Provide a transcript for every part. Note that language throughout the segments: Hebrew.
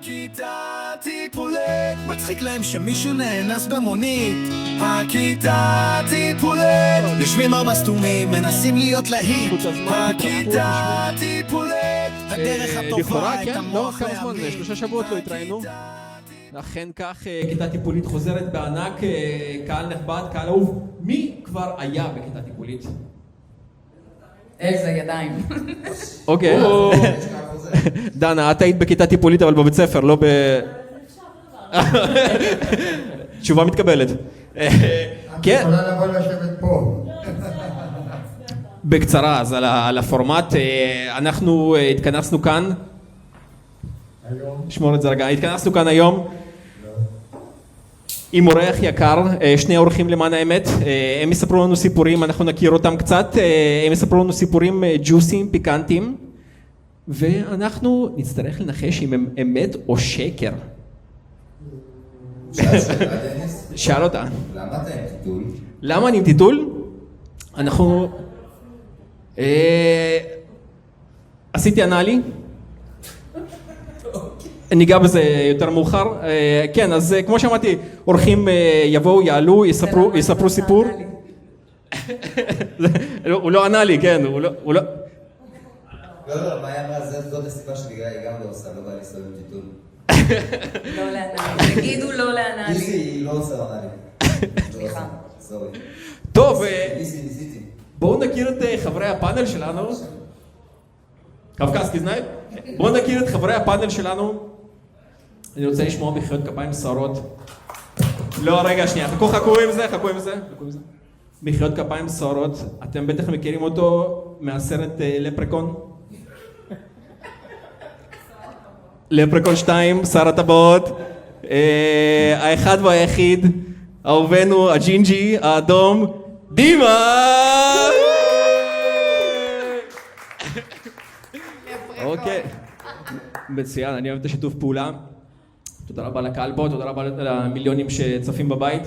הכיתה טיפולית, מצחיק להם שמישהו נאנס במונית. הכיתה טיפולית, יושבים ארבע סתומים, מנסים להיות להיט. הכיתה טיפולית, הדרך הטובה, את המוח להאמין. כמה זמן? 3 שבועות לא התראינו. אכן כך, כיתה טיפולית חוזרת בענק, קהל נכבד, קהל אהוב. מי כבר היה בכיתה טיפולית? איזה ידיים. אוקיי. דנה, את היית בכיתה טיפולית אבל בבית ספר, לא ב... תשובה מתקבלת. כן. יכולה לבוא לשבת פה. בקצרה, אז על הפורמט, אנחנו התכנסנו כאן. היום. שמור את זה רגע, התכנסנו כאן היום. עם אורח יקר, 2 אורחים למען האמת, הם יספרו לנו סיפורים, אנחנו נכיר אותם קצת, הם יספרו לנו סיפורים ג'וסיים, פיקנטיים, ואנחנו נצטרך לנחש אם הם אמת או שקר. שאל אותה. למה אתה עם טיטול? למה אני עם טיטול? אנחנו... עשיתי אנאלי. ניגע בזה יותר מאוחר. כן, אז כמו שאמרתי, אורחים יבואו, יעלו, יספרו סיפור. הוא לא ענה לי, כן, הוא לא... לא, מה היא אמרה? זאת הסיבה שבגלל היא גם לא עושה, לא בא להסתובב עם טיטול. לא לענה לי. תגידו לא לענה לי. איזי, היא לא עושה עונה לי. סליחה. סורי. טוב, ניסיתי. בואו נכיר את חברי הפאנל שלנו. קווקז, כזנאי? בואו נכיר את חברי הפאנל שלנו. אני רוצה לשמוע מחיאות כפיים סוערות. לא, רגע, שנייה, חכו עם זה. מחיאות כפיים סוערות. אתם בטח מכירים אותו מהסרט לפרקון. לפרקון 2, שר הטבעות. האחד והיחיד, אהובנו, הג'ינג'י, האדום, דימה! אוקיי. מצוין, אני אוהב את השיתוף פעולה. תודה רבה לקהל פה, תודה רבה למיליונים שצופים בבית.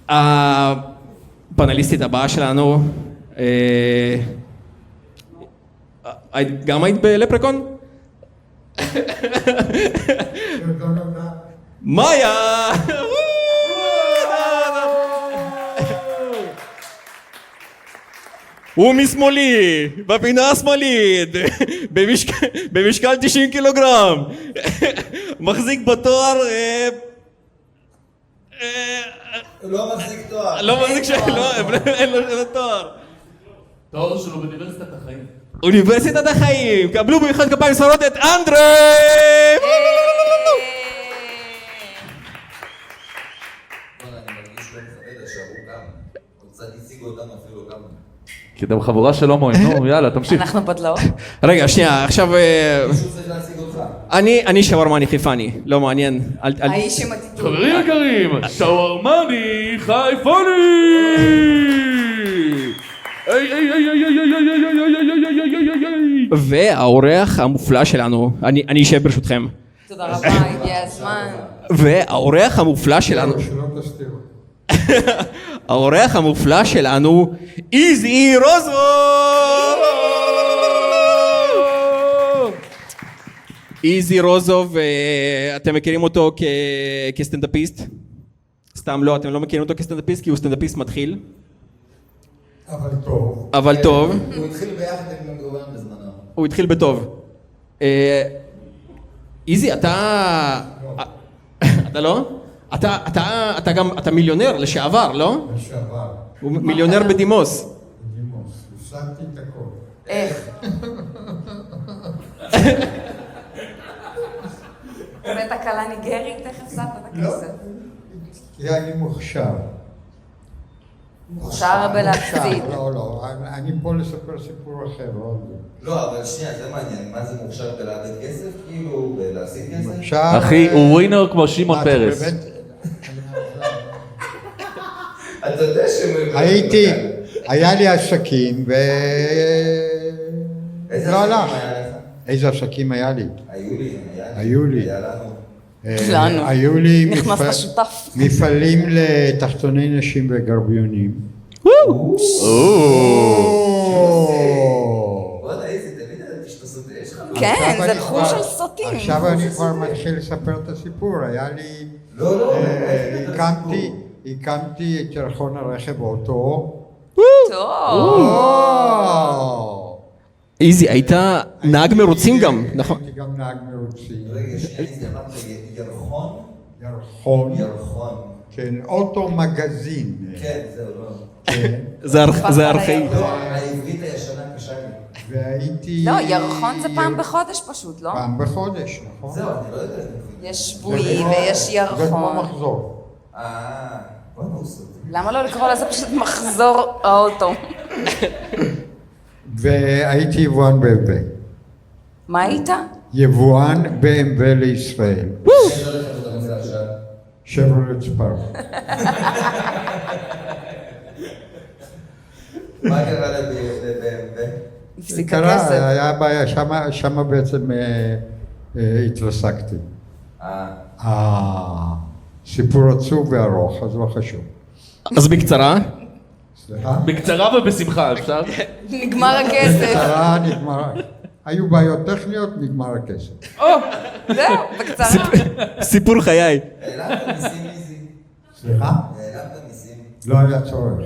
הפאנליסטית הבאה שלנו, גם היית בלפרקון? מאיה! הוא משמאלי, בפינה השמאלית, במשקל 90 קילוגרם, מחזיק בתואר... הוא לא מחזיק תואר. לא מחזיק אין לו תואר. תואר שלו באוניברסיטת החיים. אוניברסיטת החיים, קבלו במחיאות כפיים סוערות את אנדרי! אני מרגיש לא מכבד, שערו גם. קצת הציגו אותם אפילו גם. כי אתם חבורה של הומואים, נו יאללה תמשיך. אנחנו בדלאות. רגע, שנייה, עכשיו... מישהו צריך להציג אותך. אני שווארמני חיפני, לא מעניין. האיש עם הטיטול. חברים יקרים, שווארמני חיפני! והאורח המופלא שלנו, אני אשב ברשותכם. תודה רבה, הגיע הזמן. והאורח המופלא שלנו, שלא תסתירו. האורח המופלא שלנו, איזי רוזוב! איזי רוזוב, אתם מכירים אותו כסטנדאפיסט? סתם לא, אתם לא מכירים אותו כסטנדאפיסט כי הוא סטנדאפיסט מתחיל. אבל טוב. הוא התחיל ביחד עם גורן בזמנו. הוא התחיל בטוב. איזי, אתה לא? אתה מיליונר לשעבר, לא? לשעבר. הוא מיליונר בדימוס. בדימוס. הפסדתי את הכל. איך? הבאת קלה ניגרית, איך הפסדת את הכסף? כי אני מוכשר. מוכשר בלהפסיד. לא, אני פה לספר סיפור אחר, לא, אבל שנייה, זה מעניין. מה זה מוכשר בלאבד כסף? כאילו, בלהשיג כסף? מוכשר... אחי, הוא ווינר כמו שמעון פרס. אתה יודע הייתי, היה לי עסקים ו... איזה לא עסקים הלך. היה לך? איזה עסקים היה לי? היו לי. היה לנו. היו לי נכנס לשותף. מפעלים לתחתוני נשים וגרביונים. בוא'נה איזה, תמיד ידעתי שאתה כן, עכשיו זה אני תחום כבר- של סרטים. עכשיו אני כבר מתחיל לספר את הסיפור, היה לי... לא, הקמתי את ירחון הרכב אוטו. טוב. איזי, היית נהג מרוצים גם, נכון? הייתי גם נהג מרוצים. רגע, שנייה, איזה אמרת ירחון? ירחון. כן, אוטו מגזין. כן, זהו, לא. כן, זה ארכאי. לא, העברית הישנה קשה לי. והייתי... לא, ירחון זה פעם בחודש פשוט, לא? פעם בחודש, נכון? זהו, אני לא יודע. יש שבועי ויש זה כמו ירחון. מחזור. בוא נעוס. למה לא לקרוא לזה פשוט מחזור האוטו? והייתי יבואן BMW. מה היית? יבואן BMW לישראל. אני לא יודע איך אתה נוסע עכשיו. שברולט ספארו. מה קרה ל-BMW? הפסיקה קרה, כסף. היה בעיה, שמה בעצם התרסקתי. סיפור עצוב וארוך, אז לא חשוב. אז בקצרה. סליחה? בקצרה ובשמחה, אפשר? נגמר הכסף. בקצרה נגמר, היו בעיות טכניות, נגמר הכסף. זהו, בקצרה. סיפור חיי. העלמת מיסים איזי. סליחה? העלמת מיסים. לא היה צורך.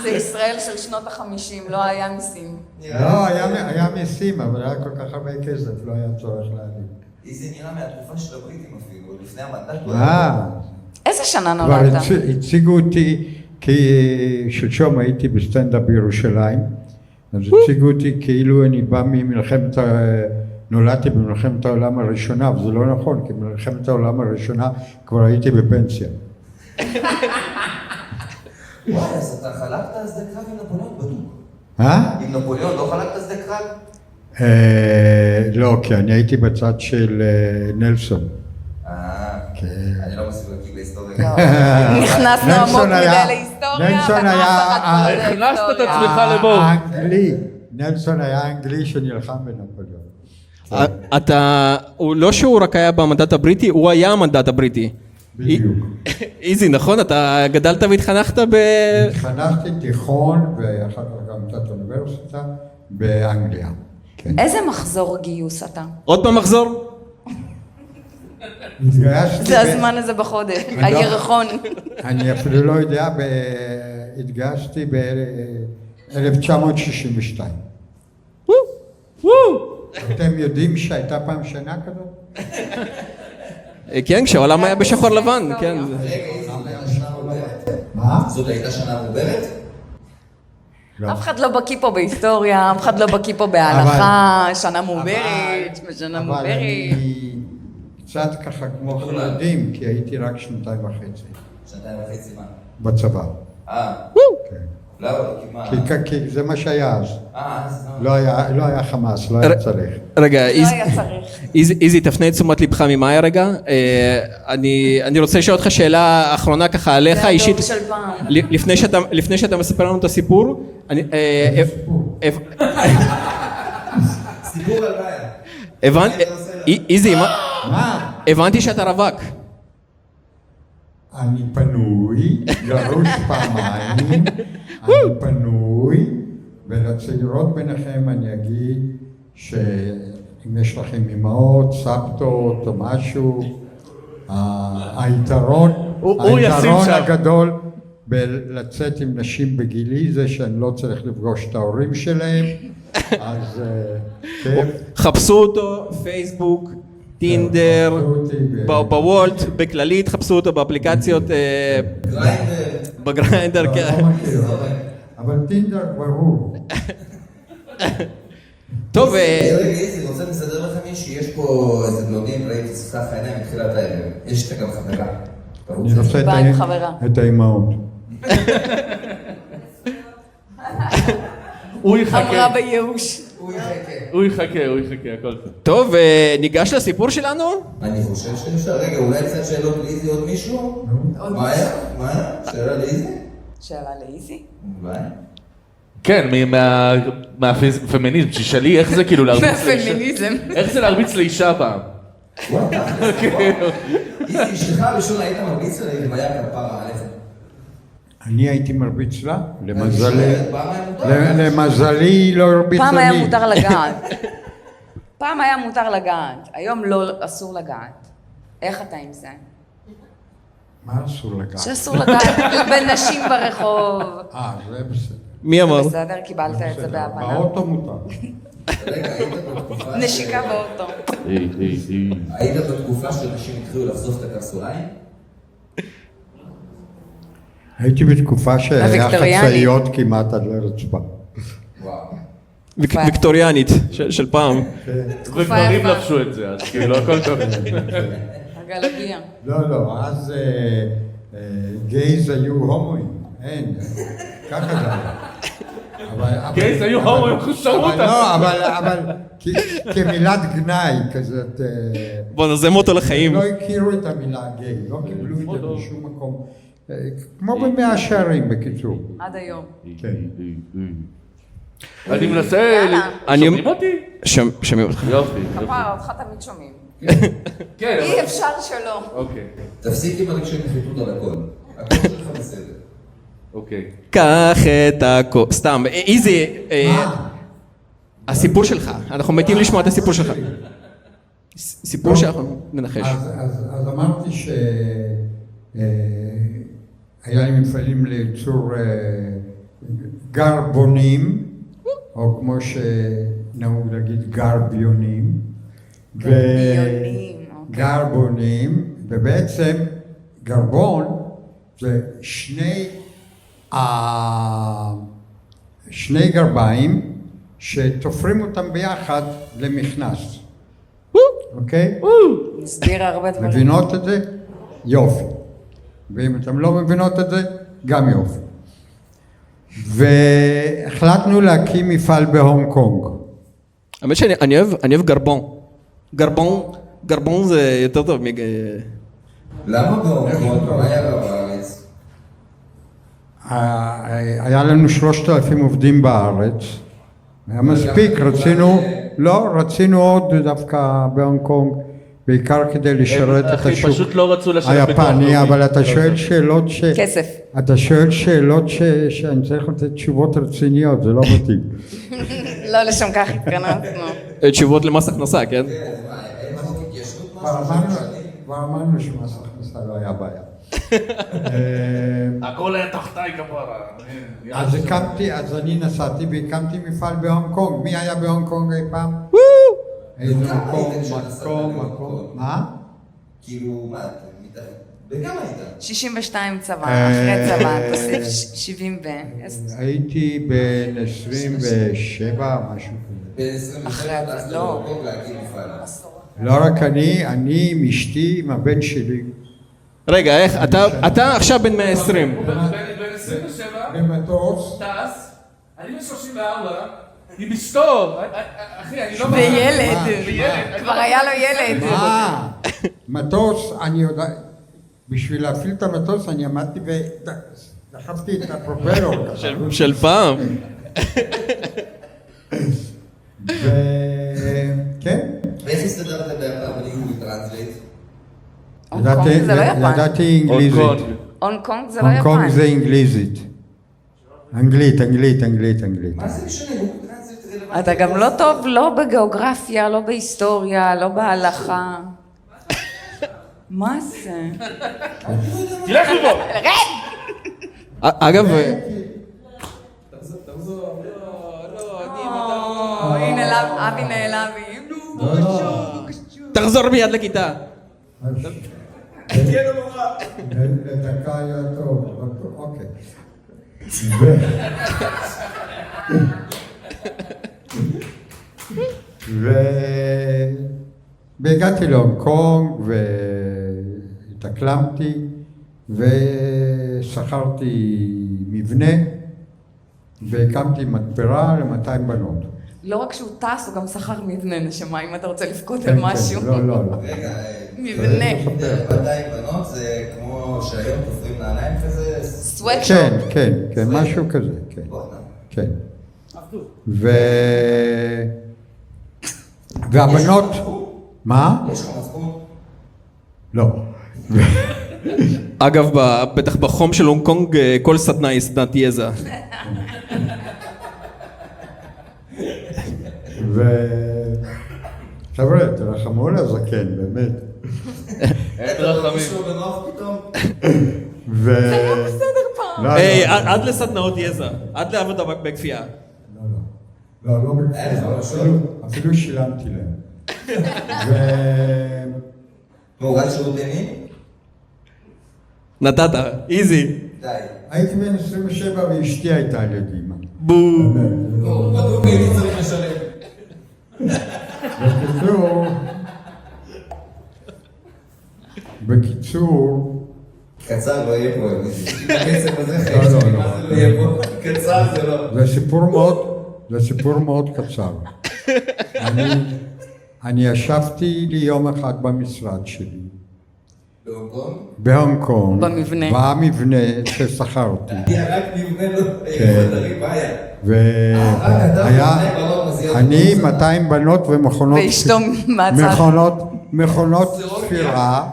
זה ישראל של שנות ה-50, לא היה מיסים. לא, היה מיסים, אבל היה כל כך הרבה כסף, לא היה צורך להעלים. איזי נראה מהתקופה של הבריטים אפילו, לפני המנדט. איזה שנה כבר נולדת? הציגו אותי, כי שלשום הייתי בסטנדאפ בירושלים, אז הציגו אותי כאילו אני בא ממלחמת, נולדתי במלחמת העולם הראשונה, וזה לא נכון, כי במלחמת העולם הראשונה כבר הייתי בפנסיה. וואי, אז אתה חלקת שדה קרב עם נפוליאון בדוק. עם נפוליאון לא חלקת שדה קרב? לא, כי אני הייתי בצד של נלסון. אני לא מספיק בקיא בהיסטוריה. נכנסנו עמוק מדי להיסטוריה, נלסון ואף אחד לא יודע הכנסת את היסטוריה. עצמך לבור. האנגלי, נלסון היה אנגלי שנלחם בנפוליאון. לא שהוא רק היה במנדט הבריטי, הוא היה המנדט הבריטי. בדיוק. איזי, נכון? אתה גדלת והתחנכת התחנכתי תיכון ואחר כך גם קצת אוניברסיטה באנגליה. כן. איזה מחזור גיוס אתה? עוד פעם מחזור? התגייסתי זה הזמן הזה בחודש, הירחון. אני אפילו לא יודע, התגייסתי ב-1962. אתם יודעים שהייתה פעם שנה כזאת? כן, כשהעולם היה בשחור לבן, כן. רגע, איזי, זאת הייתה שנה מעוברת? מה? זאת הייתה שנה מעוברת? לא. אף אחד לא בקיא פה בהיסטוריה, אף אחד לא בקיא פה בהלכה, שנה מעוברת, שנה אבל מעוברת. אני קצת ככה כמו חרדים, כי הייתי רק 2.5 שנתיים וחצי מה? בצבא. כן. לא, כי מה? כי זה מה שהיה אז. אז לא היה חמאס, לא היה צריך. רגע, לא היה צריך. איזי, תפנה את תשומת לבך ממאי רגע. אני רוצה לשאול אותך שאלה אחרונה ככה עליך זה אישית. הדור של פעם. לפני שאתה מספר לנו את הסיפור, סיפור על מאיה. איזי, מה? הבנתי שאתה רווק. אני פנוי, גרוש פעמיים, אני פנוי, ולצעירות ביניכם אני אגיד שאם יש לכם אמהות, סבתות או משהו, היתרון הגדול בלצאת עם נשים בגילי זה שאני לא צריך לפגוש את ההורים שלהם, אז כיף. חפשו אותו, פייסבוק, טינדר, בוולט, בכללית, חפשו אותו באפליקציות, בגריינדר, כן. לא מכיר, אבל טינדר ברור. טוב, רגע, איזי, רוצה לסדר לכם שיש פה איזה בלוגים, ראיתי סכסך העיניים מתחילת הערב. יש את גם חברה. אני רוצה בא עם חברה. את האימהות. הוא יחכה, אמרה בייאוש. הוא יחכה, הכל טוב. טוב, ניגש לסיפור שלנו? אני חושב שאפשר. רגע, אולי קצת שאלות לאיזי עוד מישהו? מאיה? שאלה לאיזי? שאלה לאיזי? אולי. כן, מהפמיניזם, תשאלי איך זה כאילו להרביץ לאישה. מהפמיניזם. איך זה להרביץ לאישה פעם? איזי, אשתך הראשון היית מרביץ עליהם, היה כפרה עליך. אני הייתי מרביץ לה, פעם למזלי לא הרביץ לי. פעם היה מותר לגעת. פעם היה מותר לגעת, היום לא, אסור לגעת. איך אתה עם זה? מה אסור לגעת? שאסור לגעת בנשים ברחוב. זה בסדר. מי אמר? בסדר, קיבלת את זה בהבנה. באוטו מותר. נשיקה באוטו. היית בתקופה שנשים התחילו לחשוף את הקרסוליים? הייתי בתקופה שהיה הוויקטוריאני. חצאיות כמעט עד לרצפה. וואו. ויקטוריאנית של פעם. וגברים יפה. לבשו את זה, אז כאילו הכל טוב. הגלגיה. לא, אז גייז היו הומואים, אין, ככה זה היה. גייז היו הומואים, חושרו אותם. אבל כמילת גנאי כזאת. בוא נזם אותו לחיים. לא הכירו את המילה גיי, לא קיבלו את זה בשום מקום. כמו במאה שערים בקיצור. עד היום. כן. אני מנסה... יאללה. שומעים אותי? שומעים אותך. יופי. כפרה, אותך תמיד שומעים. כן, אי אפשר שלא. אוקיי. תפסיק עם הרגשי נחיתות על הכל. הכל שלך בסדר. אוקיי. קח את הכל, סתם, איזי, הסיפור שלך, אנחנו מתים לשמוע את הסיפור שלך. סיפור שאנחנו ננחש. אז אמרתי שהיה לי מפעלים לייצור גרבונים, או כמו שנהוג להגיד גרביונים. גרביונים, אוקיי. גרבונים, ובעצם גרבון זה שני גרביים שתופרים אותם ביחד למכנס. אוקיי? נסביר הרבה דברים. מבינות את זה? יופי. ואם אתם לא מבינות את זה, גם יופי. והחלטנו להקים מפעל בהונג קונג. האמת שאני אוהב גרבון. גרבון זה יותר טוב מג... למה בהונג קונג? מה היה לו בארץ? היה לנו 3,000 עובדים בארץ. היה מספיק, רצינו עוד דווקא בהונג קונג, בעיקר כדי לשרת את אחי, השוק פשוט לא רצו לשלם ביטוח היפני, לאומי. אבל אתה שואל שאלות כסף. אתה שואל שאלות שאני צריך לתת תשובות רציניות, זה לא מתאים. לא לשם כך התכנסנו. תשובות למס הכנסה, כן? כבר אמרנו שמס הכנסה לא היה בעיה. הכל היה תחתיי כפרה. אז אני נסעתי והקמתי מפעל בהונג קונג. מי היה בהונג קונג אי פעם? איזה מקום. מה? כאילו, מה, בכמה היית? 62 צבא, אחרי צבא, תוסיף 70 ו... הייתי בן 27, משהו כזה. ב-27 אחרי, טסת לא. להונג קונג להקים מפעל. לא רק אני עם אשתי, עם הבן שלי. רגע, איך? אתה עכשיו בן 120. בן 27, במטוס. טס, אני בן 34, היא בשטור. אחי, אני לא... וילד, וילד. כבר היה לו ילד. מטוס, אני יודע, בשביל להפעיל את המטוס אני עמדתי ודחפתי את הפרופלור. של פעם. כן. ואיך הסתדרת בניהול טרנסלייט? הונג קונג זה לא יפן. ידעתי אנגליזית. הונג קונג זה לא הונג קונג יפן. זה אנגליזית. אנגלית. מה זה משנה? הוא טרנסלייט רלוונטי. אתה גם לא טוב, לא בגיאוגרפיה, לא בהיסטוריה, לא בהלכה. מה זה? תלך לפה. אגב, הנה אבי נעלם. תחזור מיד לכיתה. לדקה היה טוב, אוקיי. והגעתי להונג קונג והתאקלמתי ושכרתי מבנה והקמתי מתפרה ל-200 בנות. לא רק שהוא טס, הוא גם שכר מבנה נשמה, אם אתה רוצה לבכות כן, על כן, משהו. לא. רגע, מבנה. 200 בנות זה כמו שהיום תופרים נעליים כזה? סוואטשופ. כן, משהו כזה, כן. בוא'נה. כן. והבנות... מה? יש לך מצפון? לא. אגב, בטח בחום של הונג קונג, כל סדנה היא סדנת יזע. חבר'ה, תרחמו על הזקן, באמת. אין רחמים. מישהו בנוח פתאום? בסדר פעם. היי, עד לסדנאות יזע, עד לעבודה בכפייה. לא בכפייה, אפילו שילמתי להם. מאורגן שירות ימין? נתת, איזי. די. הייתי בן 27 ואשתי הייתה על ידי אמא. בוא. בדוק הייתי צריך לשלם. בקיצור, קצר לא יהיה פה, בקצב הזה חייב שלי, מה זה לא יהיה פה? קצר זה לא. זה סיפור מאוד קצר. אני ישבתי לי יום אחד במשרד שלי. בהונג קונג? בהונג קונג. במבנה. במבנה ששכרתי. רק מבנה לא, חדרים, מה היה? והיה, אני 200 בנות ומכונות, ואשתו מהצד. מכונות תפירה,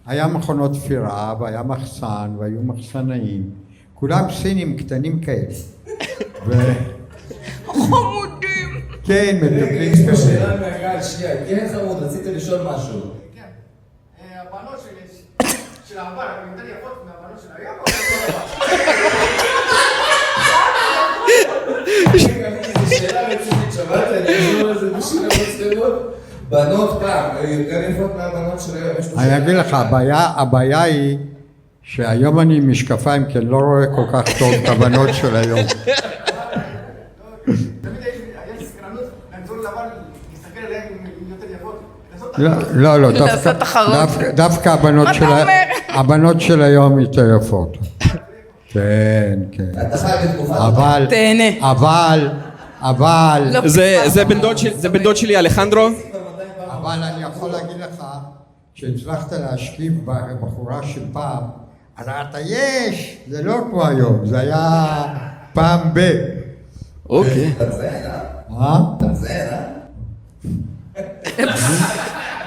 היה מכונות תפירה והיה מחסן והיו מחסנאים, כולם סינים קטנים כאלה. חמודים. כן, מטפלים יש פה כזה. שאלה מהקהל, שנייה, כן חמוד, רציתי לשאול משהו. כן, הבנות של העבר, הן יותר יפות מהבנות של היום, או זו שאלה רצינית, שמעת? אני אשאול על זה בשביל המצלמות. בנות פעם, היו יותר יפות מהבנות של היום. אני אגיד לך, הבעיה היא שהיום אני עם משקפיים כי אני לא רואה כל כך טוב את הבנות של היום. תמיד היה סקרנות לעזור לבן, להסתכל עליהן עם יותר יפות. לא, לעשות תחרות. דווקא הבנות של היום יותר יפות. כן. אתה חי בתקופה. תהנה. אבל, זה בן דוד שלי, אלחנדרו. אבל אני יכול להגיד לך שהצלחת להשקיף בחורה של פעם, אמרת יש, זה לא כמו היום, זה היה פעם ב. אוקיי.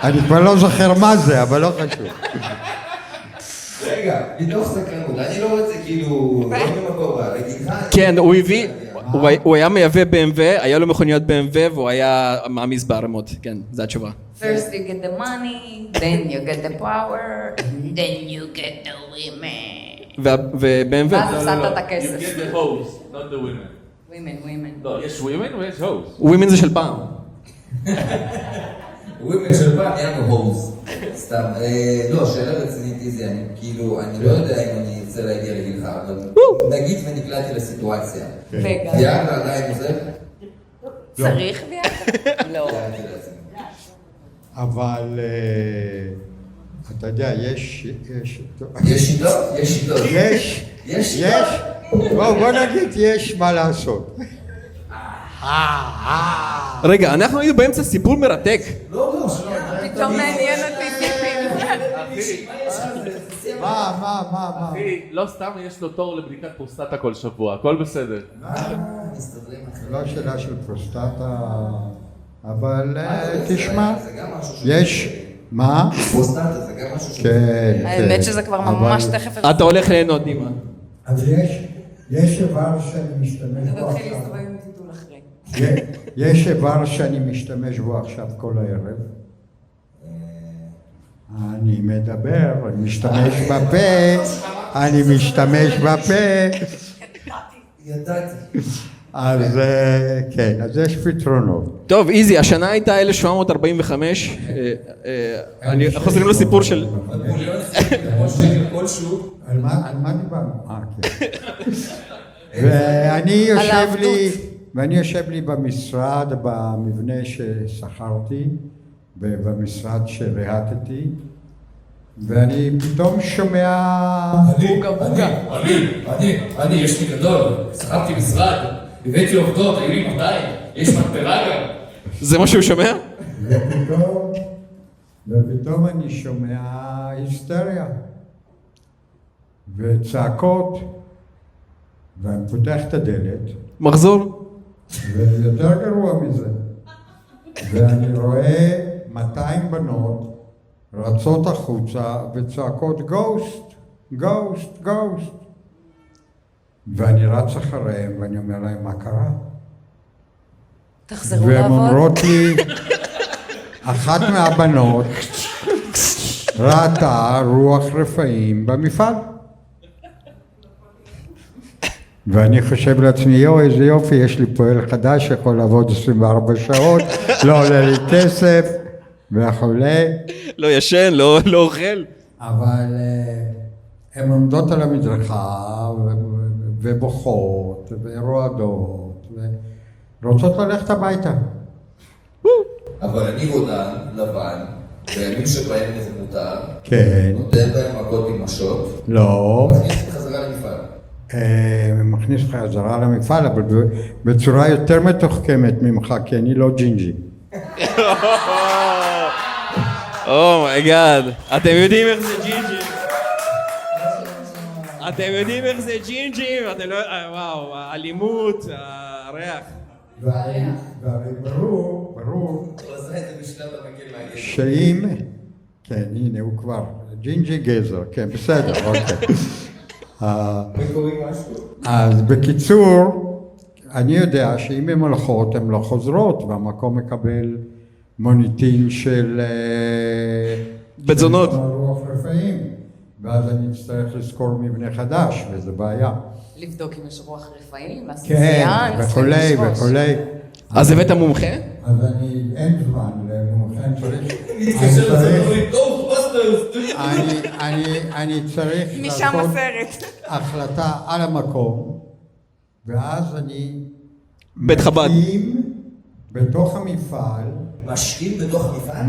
אני כבר לא זוכר מה זה, אבל לא חשוב. רגע, מתוך סקרנות, אני לא רוצה כאילו, לא במקור רע, לגידך. כן, הוא היה מייבא BMW, היה לו מכוניות BMW והוא היה מעמיס בערמות, כן, זו התשובה. First you get the money, then you get the power, then you get the women. ו-BMW. ואז הפסדת את You הכסף. get the hoes, not the women. women. לא, יש women ויש hoes. ווימן זה של פעם. ווימן של פעם, היה לנו הוז. סתם, לא, שאלה רצינית איזי, אני כאילו, אני לא יודע אם אני ארצה להגיע לגילך, אבל נגיד ונקלעתי לסיטואציה. וגם. ויאגרה עדיין עוזר? צריך ביחד? לא. יאגרתי לעצמי. אבל אתה יודע, יש... יש שיטות? יש שיטות. יש, בוא נגיד, יש מה לעשות. רגע, אנחנו היינו באמצע סיפור מרתק. לא, פתאום מעניין אותי טיפים. מה? אחי, לא סתם יש לו תור לבדיקת פרוסטטה כל שבוע, הכל בסדר. מסתדרים אחרים. לא שאלה של פרוסטטה, אבל תשמע, זה גם משהו ש... יש... מה? פרוסטטה זה גם משהו ש... כן. האמת שזה כבר ממש תכף... אתה הולך ליהנות, דימה. אז יש איבר שאני משתמש בו תתחיל עכשיו. להסתובב עם טיטול אחרי. יש איבר שאני משתמש בו עכשיו כל הערב. אני מדבר, אני משתמש בפה. ידעתי. אז כן, אז יש פתרונות. טוב, איזי, השנה הייתה 1745. חוזרים לסיפור של... נפוליאון הספיק לראש שקל כלשהו. על מה דיברנו? כן. ואני יושב לי במשרד, במבנה ששכרתי, במשרד שריהטתי, ואני פתאום שומע... אני, יש לי גדול, שכרתי משרד, הבאתי עובדות, היו לי 200, יש מתפרה גם. זה מה שהוא שומע? ופתאום אני שומע היסטריה וצעקות, ואני פותח את הדלת, מחזור? ויותר גרוע מזה, ואני רואה 200 בנות רצות החוצה וצועקות גוסט, גוסט, גוסט. ואני רץ אחריהם ואני אומר להם, מה קרה? תחזרו והן לעבוד. אומרות לי, אחת מהבנות ראתה רוח רפאים במפעל. ואני חושב לעצמי, יו, איזה יופי, יש לי פועל חדש שיכול לעבוד 24 שעות, לא עולה לי כסף, וכולי. לא ישן, לא אוכל. אבל הן עומדות על המדרכה ובוכות ורועדות ורוצות ללכת הביתה. אבל אני רודן, לבן, בימים שבהם זה מותר, כן. נותן בהם מכות עם משות, לא. מכניס אותי חזרה למפעל. מכניס לך חזרה למפעל, אבל בצורה יותר מתוחכמת ממך, כי אני לא ג'ינג'י. אומייגאד, אתם יודעים איך זה ג'ינג'י? אתם יודעים איך זה ג'ינג'י? אתם לא... וואו, האלימות, הריח. והרי ברור הוא עשה את זה בשלב המקל מהגל. שאם... כן, הנה הוא כבר. ג'ינג'י גזר, כן, בסדר, אוקיי. וקוראים משהו? אז בקיצור, אני יודע שאם הן הולכות, הן לא חוזרות, והמקום מקבל מוניטין של... בתזונות. של רוח רפאים, ואז אני אצטרך לשכור מבנה חדש, וזה בעיה. לבדוק אם יש רוח רפאים, לעשות כן, סיאנס, וכולי, ולשרוש. וכולי. אז הבאת מומחה? אז אין זמן למומחה, אני צריך משם לעשות הסרט. החלטה על המקום, ואז אני בית חב"ד. מקים בתוך המפעל, משקיעים בתוך המפעל?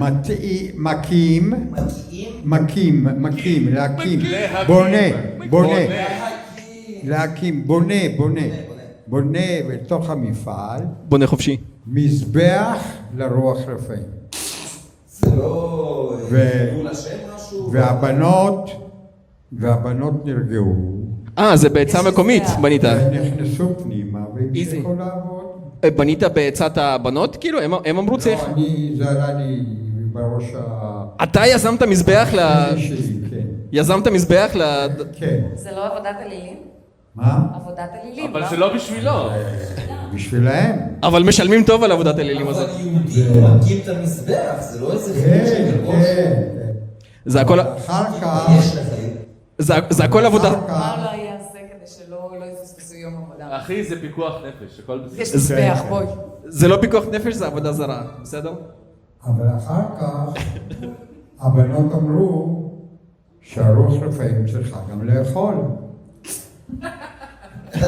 מקים, להקים, בונה בתוך המפעל, בונה חופשי. מזבח לרוח רפאים. זה לא... חילול השם משהו? והבנות נרגעו. זה בעצה מקומית בנית. נכנסו פנימה והמשיכו לעבוד. בנית בעצת הבנות? כאילו, הם אמרו צריך... לא, זה עלה לי בראש ה... אתה יזמת מזבח שלי, כן. יזמת מזבח כן. זה לא עבודת אלילים? מה? עבודת אלילים, אבל לא? זה לא בשבילו. בשבילהם. אבל משלמים טוב על עבודת אלילים הזאת. אבל יהודים מקים את המזבח, זה לא איזה חילול של ראש. כן. זה הכל... אחר כך... יש לך. זה הכל עבודה. מה לא יעשה כדי שלא יפספסו יום עבודה? אחי, זה פיקוח נפש, הכל בסדר. יש מזבח, בואי. זה לא פיקוח נפש, זה עבודה זרה, בסדר? אבל אחר כך הבנות אמרו שהרוח רפאים צריכה גם לאכול.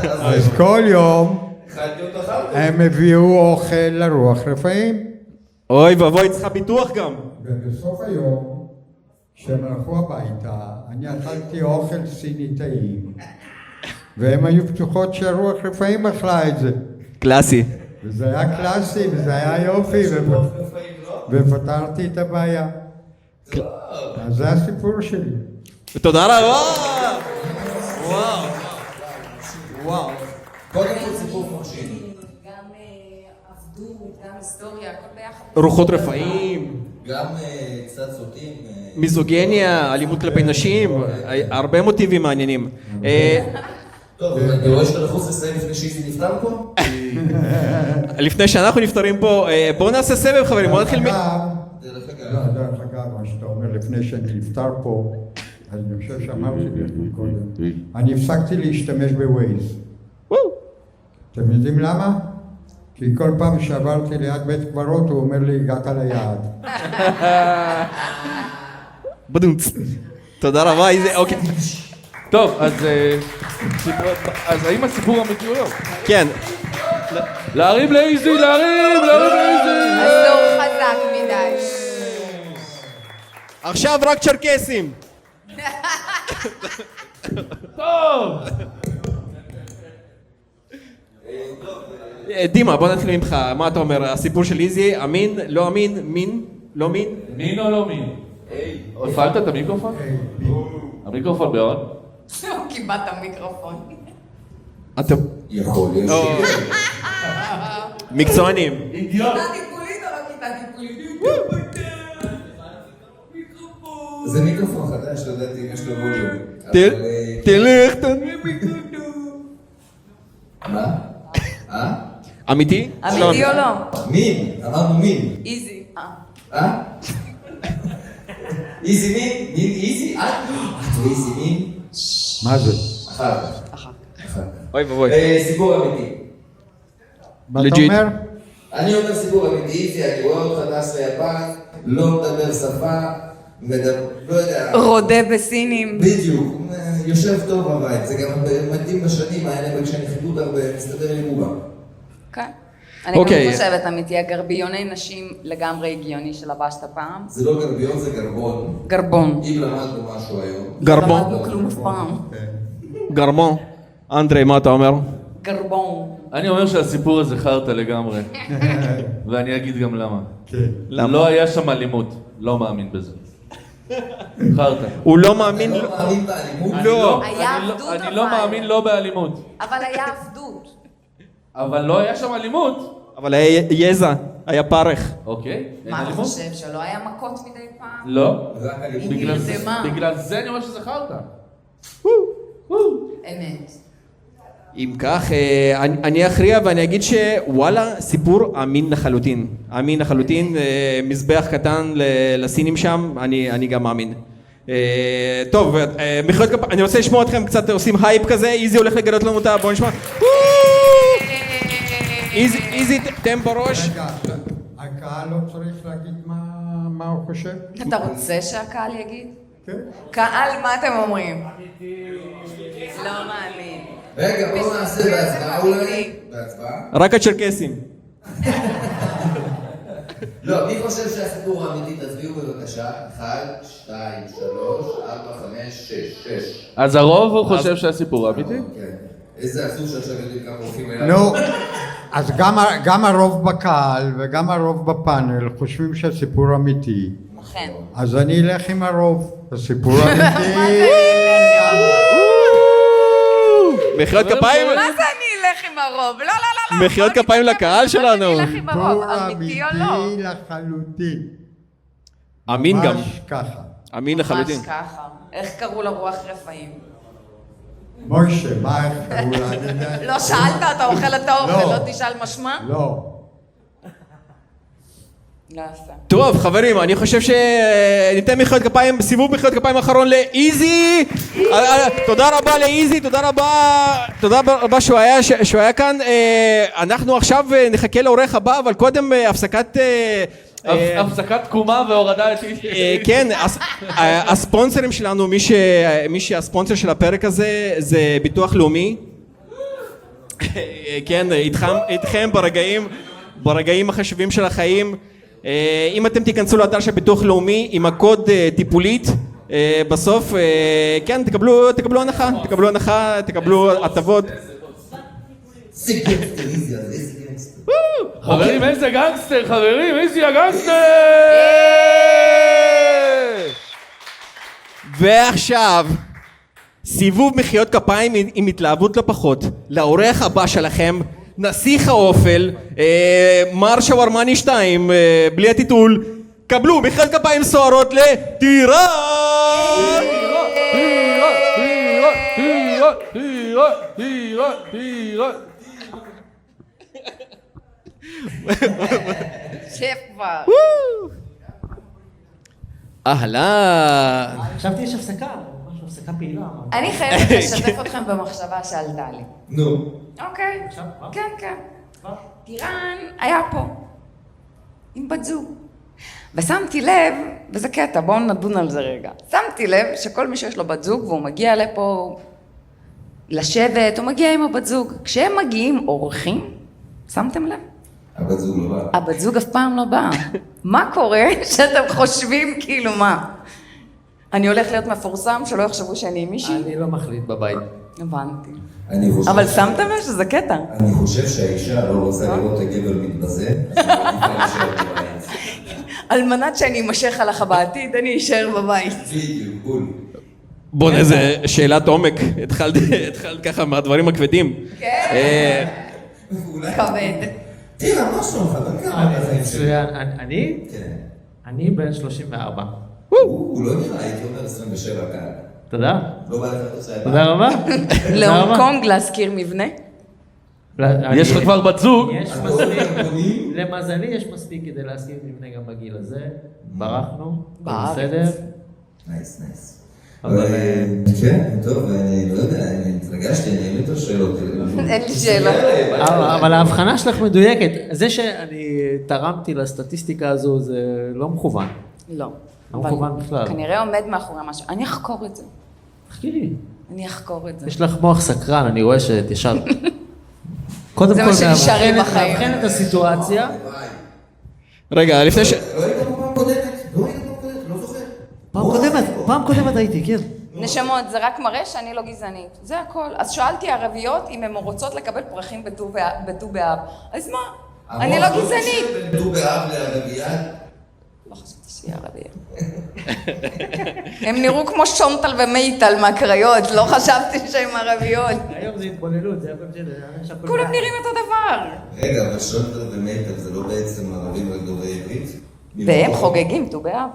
אז כל יום הם הביאו אוכל לרוח רפאים. אוי ואבוי, צריכה ביטוח גם. ובסוף היום, כשהם הלכו הביתה, אני אכלתי אוכל סיני טעים, והם היו פתוחות שהרוח רפאים אכלה את זה. קלאסי. וזה היה קלאסי, וזה היה יופי, ופתרתי את הבעיה. אז זה הסיפור שלי. תודה רבה! וואו. קודם כל סיפור מרשים. גם עבדות, גם היסטוריה, הכל ביחד. רוחות רפאים, גם קצת סוטים. מיזוגניה, אלימות כלפי נשים, הרבה מוטיבים מעניינים. טוב, אני רואה שאתה לחוץ לסיים לפני שאיזי נפטר פה? לפני שאנחנו נפטרים פה, בואו נעשה סבב חברים, בואו נתחיל דרך דרך אגב, מה שאתה אומר לפני שאני נפטר פה, אז אני חושב שאמרתי לך קודם, אני הפסקתי להשתמש בווייז. אתם יודעים למה? כי כל פעם שעברתי ליד בית קברות הוא אומר לי, הגעת ליעד. בדונץ. תודה רבה, אוקיי. טוב, אז האם הסיפור אמיתי או לא? כן. להרים לאיזי, להרים לאיזי! אסור חזק מדי. עכשיו רק צ'רקסים. טוב! דימה, בוא נתחיל ממך, מה אתה אומר? הסיפור של איזי, אמין, לא אמין, מין, לא מין? מין או לא מין? הפעלת את המיקרופון? המיקרופון בהון? הוא קיבל את המיקרופון. אתם יכול להיות. מקצוענים. אידיוט! כיתה טיפולית או לא כיתה טיפולית? זה מיקרופון חדש, לא ידעתי אם יש לו ווליום. תלך, תענה מיקרופון. מה? אמיתי? אמיתי או לא? מין, אמרנו מין. איזי. איזי מין? מין איזי? איזי מין? מה זה? אחר. אוי ואבוי. סיפור אמיתי. מה אתה Legit. אומר? אני אומר סיפור אמיתי, אני רואה אותך טס ליפן, לא מדבר שפה, לא יודע. רודה בסינים. בדיוק, יושב טוב בבית, זה גם מתאים בשנים האלה, וכשנחיתות הרבה, מסתדר לי בובה. כן. אני גם חושבת, אמיתי, הגרביוני נשים לגמרי הגיוני שלבשת פעם. זה לא גרביון, זה גרבון. גרבון. אם למדנו משהו היום. גרבון. לא למדנו כלום אף פעם. גרבון. אנדרי, מה אתה אומר? גרבון. אני אומר שהסיפור הזה חרטא לגמרי. ואני אגיד גם למה. למה? לא היה שם אלימות. לא מאמין בזה. חרטא. הוא לא מאמין... אתה לא מאמין באלימות? לא. היה עבדות אבל. אני לא מאמין לא באלימות. אבל היה עבדות. אבל לא היה שם אלימות. אבל היה יזע, היה פרך. אוקיי. מה אתה חושב, שלא היה מכות מדי פעם? לא. רק אלימות. בגלל זה אני אומר שזה חרטא. אמת. אם כך, אני אכריע ואני אגיד שוואלה, סיפור אמין לחלוטין. אמין לחלוטין, מזבח קטן לסינים שם, אני גם מאמין. טוב, מחיאות כפיים, אני רוצה לשמוע אתכם קצת עושים הייפ כזה, איזי הולך לגלות לנו אותה, בואו נשמע. איזי, תן בראש. רגע, הקהל לא צריך להגיד מה הוא חושב? אתה רוצה שהקהל יגיד? כן. קהל, מה אתם אומרים? לא מאמין. רגע, בואו נעשה בהצבעה אולי. בהצבעה? רק הצ'רקסים. לא, מי חושב שהסיפור האמיתי? תצביעו בבקשה. 1, 2, 3, 4, 5, 6. אז הרוב הוא חושב שהסיפור אמיתי? כן. איזה עצוב שעכשיו יודעים כמה הולכים היה. נו, אז גם הרוב בקהל וגם הרוב בפאנל חושבים שהסיפור אמיתי. אכן. אז אני אלך עם הרוב. הסיפור אמיתי. מחיאות כפיים. מה זה אני אלך עם הרוב? לא, לא, לא. מחיאות כפיים לקהל שלנו. מה זה אני אלך עם הרוב? סיפור אמיתי או לא? אמיתי לחלוטין. אמין גם. ממש ככה. אמין לחלוטין. ממש ככה. איך קראו לרוח רפאים? מוישה, מה איך קראו לה? לא שאלת, אתה אוכל את האוכל, לא תשאל משמע? לא. לא עשה. טוב חברים, אני חושב שניתן מחיאות כפיים, סיבוב מחיאות כפיים האחרון לאיזי. תודה רבה לאיזי, תודה רבה שהוא היה כאן. אנחנו עכשיו נחכה לאורח הבא, אבל קודם הפסקת תקומה והורדה את איזי. כן, הספונסרים שלנו, מי שהספונסר של הפרק הזה זה ביטוח לאומי. כן, איתכם ברגעים החשובים של החיים. אם אתם תיכנסו לאתר של ביטוח לאומי עם הקוד טיפולית, בסוף, כן, תקבלו הנחה, תקבלו הטבות. חברים, איזה גנגסטר, חברים, איזה הגנגסטר! ועכשיו, סיבוב מחיאות כפיים עם התלהבות לא פחות, לאורח הבא שלכם, נסיך האופל, מר שוורמני 2, בלי הטיטול, קבלו מחיאות כפיים סוערות לטירה! שף כבר. אהלן. חשבתי יש הפסקה, משהו, הפסקה פעילה. אני חייבת לשתף אתכם במחשבה שעלתה לי. נו. אוקיי. כן. טירן היה פה. עם בת זוג. ושמתי לב, וזה קטע, בואו נדון על זה רגע. שמתי לב שכל מי שיש לו בת זוג והוא מגיע לפה לשבת, הוא מגיע עם הבת זוג. כשהם מגיעים אורחים, שמתם לב? הבת זוג לא באה. הבת זוג אף פעם לא באה. מה קורה שאתם חושבים כאילו מה? אני הולך להיות מפורסם שלא יחשבו שאני עם מישהי? אני לא מחליט בבית. הבנתי. אבל שמתם לב שזה קטע. אני חושב שהאישה לא רוצה לראות הגבר מתבזה, אז אני מעדיפה להישאר בבית. על מנת שאני אמשך עליך בעתיד, אני אשאר בבית. בדיוק, בול. בוא איזה שאלת עומק, התחלת ככה מהדברים הכבדים. כן. כבד. תראה, מה שלומך? בן כמה אתה חיים שלי? מצוין. אני? כן. אני בן 34. הוא לא נראה, הייתי אומר 27 כאן. תודה. לא בא לך עכשיו. תודה רבה. להונג קונג להזכיר מבנה? יש לך כבר בת זוג? יש מספיק, למזלי יש מספיק כדי להזכיר מבנה גם בגיל הזה. ברחנו, בסדר. נייס, נייס. אבל... כן, טוב, אני לא יודע, אני התרגשתי, אני אין לי את השאלות. אין לי שאלה. אבל ההבחנה שלך מדויקת. זה שאני תרמתי לסטטיסטיקה הזו זה לא מכוון. לא. לא מכוון בכלל. כנראה עומד מאחורי משהו. אני אחקור את זה. תחקירי. אני אחקור את זה. יש לך מוח סקרן, אני רואה שאת ישר... קודם זה כל, מה שנשאר לי בחיים. מאבחן את הסיטואציה. רגע, לפני ש... לא היית פעם קודמת? לא זוכר. פעם קודמת הייתי, כן. נשמות, זה רק מראה שאני לא גזענית. זה הכל. אז שאלתי ערביות אם הן רוצות לקבל פרחים בט"ו באב. אז מה? אני לא גזענית. בין ט"ו באב לערבייה? לא חשבתי שהיא ערבייה. הם נראו כמו שונטל ומייטל מהקריות, לא חשבתי שהן ערביות. היום זה התבוללות, זה הכל בסדר. כולם נראים אותו דבר. רגע, אבל שונטל ומייטל זה לא בעצם ערבים רק דוברי עברית? והם חוגגים ט"ו באב.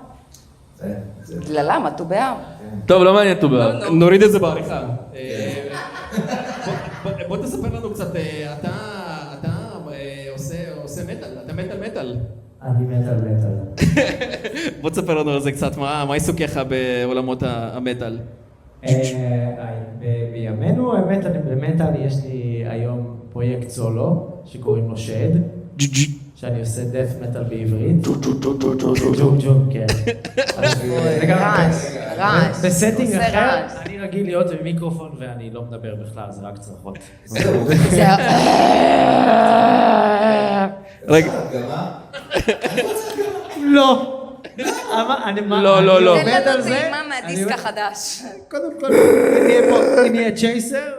למה? ט"ו באב. טוב, לא מעניין ט"ו באב. נוריד את זה בעריכה. בוא תספר לנו קצת, אתה עושה מטל, אתה מטל. אני מטל. בוא תספר לנו על זה קצת, מה עיסוקיך בעולמות המטל? בימינו, האמת, במטל יש לי היום פרויקט סולו, שקוראים לו שד, שאני עושה דף מטל בעברית. ג'ום, כן. רעש. בסטינג עושה אחר, רעש. אני רגיל להיות במיקרופון ואני לא מדבר בכלל, זה רק צרחות. רגע. לא. לא. תן לנו טעימה מהדיסק החדש. קודם כל, אם יהיה צ'ייסר,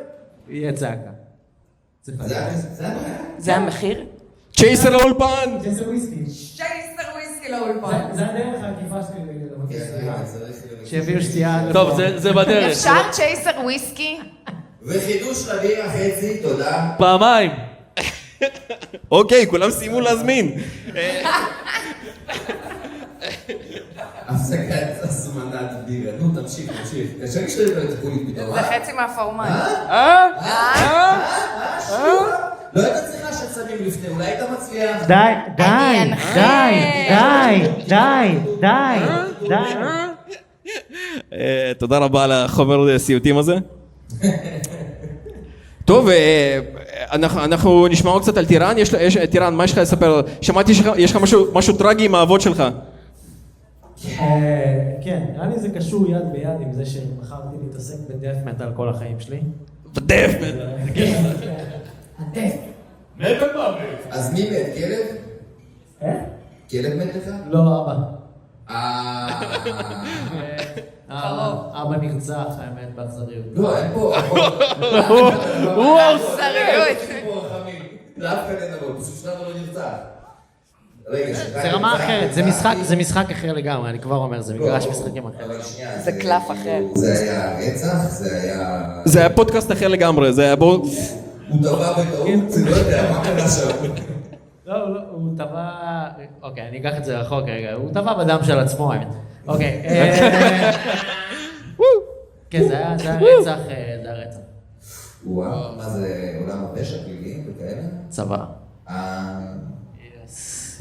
יהיה צעקה. זה המחיר? צ'ייסר לאולפן! צ'ייסר וויסקי. צ'ייסר וויסקי לאולפן. זה הדרך העקיפה שלי לבקש סליחה. שיביאו שתייה. טוב, זה בדרך. אפשר צ'ייסר וויסקי? וחידוש רביע חצי, תודה. פעמיים. אוקיי, כולם סיימו להזמין. הפסקת הזמנת בירה. נו, תמשיך. קשה כשאתה לא תקולית פתאום. זה חצי מהפורמט. לא היית צריכה שצמים לפני, אולי היית מצליח. די. תודה רבה על החומר הסיוטים הזה. טוב, אנחנו נשמע עוד קצת על טירן. טירן, מה יש לך לספר? שמעתי שיש לך משהו טרגי עם האבות שלך. כן, נראה לי זה קשור יד ביד עם זה שבחרתי להתעסק בדף מטל כל החיים שלי. בדף מטל. אז מי מת? כלב? כלב מת לך? לא, אבא. אבא נרצח, האמת, באכזריות. לא, אין פה. אכזריות. לאף אחד אין אבות, פשוט שלנו לא נרצח. זה רמה אחרת, זה משחק אחר לגמרי, אני כבר אומר, זה מגרש משחקים אחר. זה קלף אחר. זה היה רצח, זה היה... זה היה פודקאסט אחר לגמרי, זה היה בוא... הוא טבע בטעות, זה לא יודע, מה קרה שם? לא, הוא טבע... אוקיי, אני אקח את זה רחוק רגע, הוא טבע בדם של עצמו, האמת. אוקיי. כן, זה היה רצח, זה הרצח. וואו, מה זה עולם הפשע פלילי וכאלה? צבא.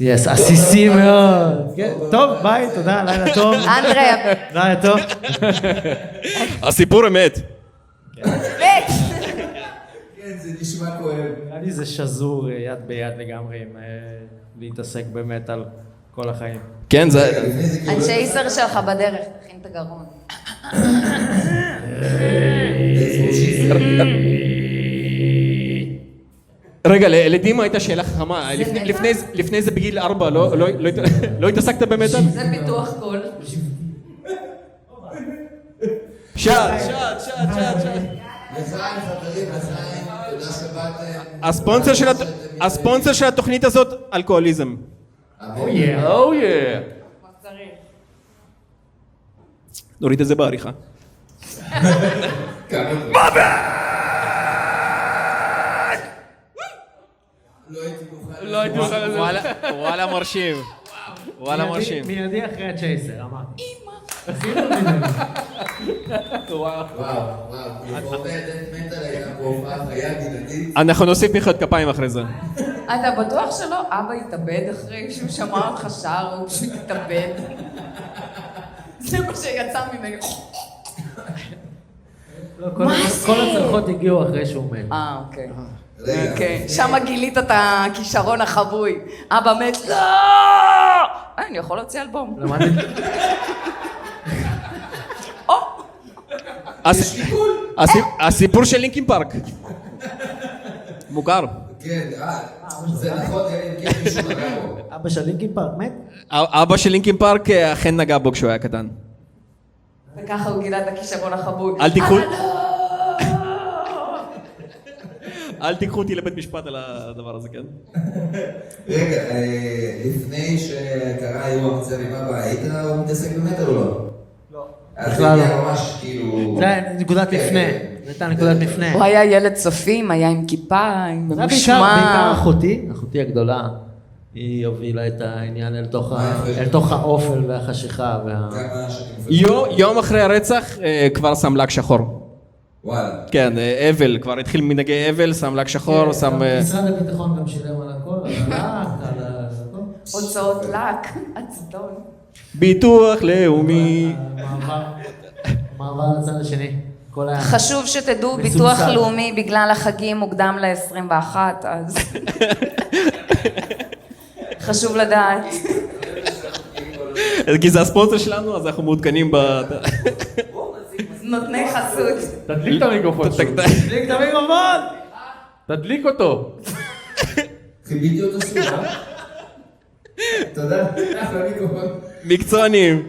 יס, עסיסי מאוד. טוב, ביי, תודה, לילה טוב. אנדריה. לילה טוב. הסיפור אמת. מת. כן, זה נשמע כואב. נראה לי זה שזור יד ביד לגמרי עם להתעסק במטל כל החיים. כן, זה... הצ'ייסר שלך בדרך, תכין את הגרון. רגע, לדימה הייתה שאלה חכמה. לפני זה בגיל 4, לא התעסקת במטל? זה פיתוח קול. שעד. לחיים חברים, לחיים, תודה שבאתם. הספונסר של התוכנית הזאת, אלכוהוליזם. נוריד את זה בעריכה. לא הייתי מוכן. וואלה מרשים. מיידי אחרי הצ'ייסר, אמרתי. וואו, עובדת, מתה הייתה פה הופעה חיה גינתית. אנחנו נוסיף מחיאות כפיים אחרי זה. אתה בטוח שלא אבא התאבד אחרי שהוא שמע אותך שר, הוא פשוט התאבד. זה מה שיצא ממנו. כל הצלחות הגיעו אחרי שהוא מת. אוקיי. רגע. אוקיי, שם גילית את הכישרון החבוי. אבא מת, לא! אני יכול להוציא אלבום. למדתי. הסיפור של לינקין פארק. מוכר. כן, זה נכון, כן, מישהו נגע בו. אבא של לינקין פארק מת? אבא של לינקין פארק אכן נגע בו כשהוא היה קטן. וככה הוא גילה את הכישרון החבוי. אל תיקחו אותי לבית משפט על הדבר הזה, כן? רגע, לפני שקרה אירוע מצב עם אבא, היית מתעסק במטר או לא? לא. אז זה היה ממש כאילו... זה היה נקודת מפנה. זה הייתה נקודת מפנה. הוא היה ילד צופים, היה עם כיפה, עם זה ממושמע. בעיקר אחותי הגדולה. היא הובילה את העניין אל תוך האופל והחשיכה. כמה שנים? יום אחרי הרצח כבר שם לק שחור. וואלה. כן, אבל, כבר התחיל מנהגי אבל, שם לק שחור, שם... משרד הביטחון גם שילם על הכל, על הלק, על הכל. הוצאות לק, עצדון. ביטוח לאומי. מעבר לצד השני. חשוב שתדעו, ביטוח לאומי בגלל החגים מוקדם ל-21, אז... חשוב לדעת. כי זה הספונסר שלנו, אז אנחנו מעודכנים ב... נותני חסות. תדליק את המיקרופון שוב. תדליק את המיקרופון! תדליק אותו. חיביתי אותו שוב, תודה, אחלה מיקרופון. מקצוענים.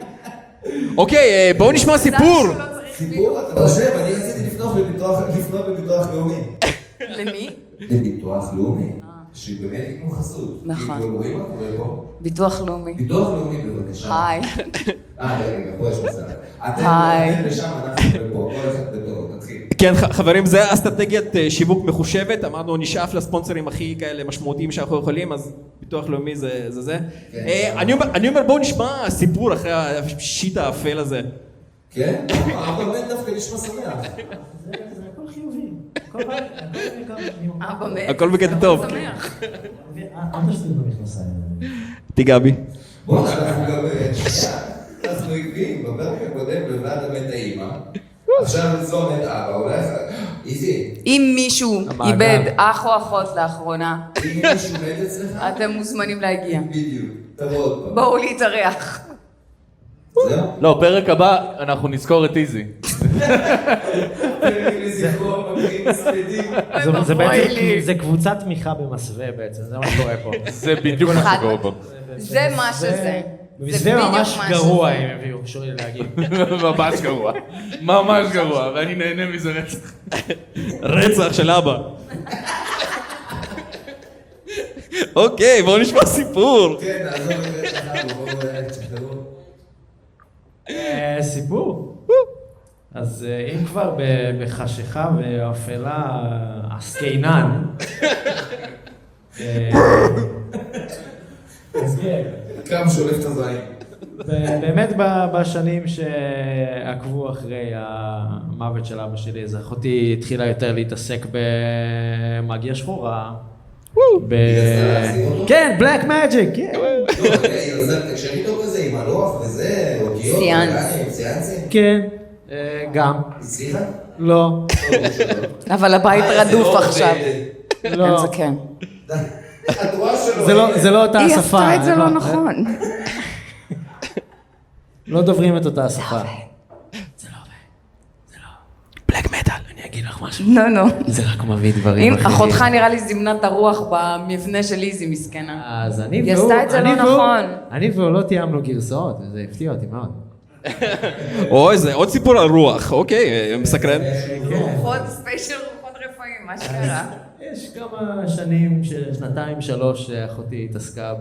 אוקיי, בואו נשמע סיפור. סיפור? אתה חושב, אני רציתי לפנות בביטוח לאומי. למי? לביטוח לאומי. שבאמת יקנו חסות. נכון. כאילו, רואים מה קורה פה? ביטוח לאומי. ביטוח לאומי, בבקשה. היי. רגע, פה יש מסע. היי. אתם לשם, אנחנו פה, כל אחד בתור, נתחיל. כן, חברים, זה אסטרטגיית שיווק מחושבת. אמרנו, נשאף לספונסרים הכי כאלה משמעותיים שאנחנו יכולים, אז ביטוח לאומי זה. אני אומר, בואו נשמע סיפור אחרי השיט האפל הזה. כן? אבל באמת דווקא נשמע שמח. זה הכל חיובי. הכל בקטע טוב. אל תשתיל במכנסיים. תיגע בי. בואו, אנחנו גם... אנחנו עקבים, בפרק הקודם לבד המת האמא. עכשיו זו מת אבא, אולי... איזי. אם מישהו איבד אח או אחות לאחרונה, אם מישהו מת אצלך? אתם מוזמנים להגיע. בדיוק. תבוא עוד פעם. בואו להתארח. זהו? לא, פרק הבא אנחנו נזכור את איזי. זה בעצם, זה קבוצת תמיכה במסווה בעצם, זה מה שקורה פה. זה בדיוק מה שקורה פה. זה מה שזה. במסווה ממש גרוע הם הביאו, חשוב לי להגיד. ממש גרוע. ממש גרוע, ואני נהנה מזה רצח. רצח של אבא. אוקיי, בואו נשמע סיפור. כן, נעזור את זה, בואו תשחררו. סיפור. אז אם כבר בחשיכה ואפלה עסקינן, אז כן. כמה שולף את הזין. באמת בשנים שעקבו אחרי המוות של אבא שלי, אז אחותי התחילה יותר להתעסק במאגיה שחורה. כן, בלק מג'יק, כן. זה תקשר איתו כזה עם הלוח וזה, אותיות, סיאנסים. כן, גם. הצליחה? לא. אבל הבית רדוף עכשיו. לא. זה כן. זה לא אותה היא השפה. עשתה את זה לא נכון. לא דוברים את אותה השפה. בלק מטל, אני אגיד לך משהו. לא. זה רק מביא דברים אם אחותך נראה לי זימנה את הרוח במבנה של איזי מסכנה. אז היא עשתה את זה לא נכון. אני והוא לא תיאמנו גרסאות, וזה הפתיע אותי מאוד. אוי, זה עוד סיפור על רוח, אוקיי, מסקרן. רוחות ספיישל, רוחות רפאים, מה שקרה. יש כמה שנים, שנתיים, שלוש, אחותי התעסקה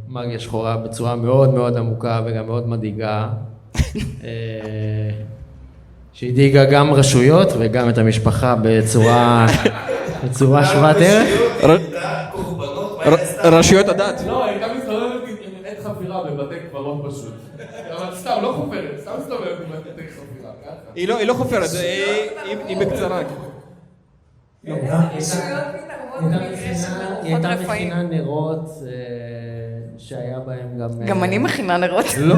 במאגיה שחורה בצורה מאוד מאוד עמוקה וגם מאוד מדאיגה. שהדאיגה גם רשויות וגם את המשפחה בצורה שוות ערך. רשויות הדת. לא, הייתה מסתובבת עם חפירה בבתי קברות פשוט. אבל סתם, לא חופרת, סתם מסתובבת בבתי חפירה, ככה. היא לא חופרת, היא בקצרה. שטויות מתערבות במקרה של היא רוחות הייתה רפאים. מכינה נרות שהיה בהם גם... גם אני מכינה נרות. לא.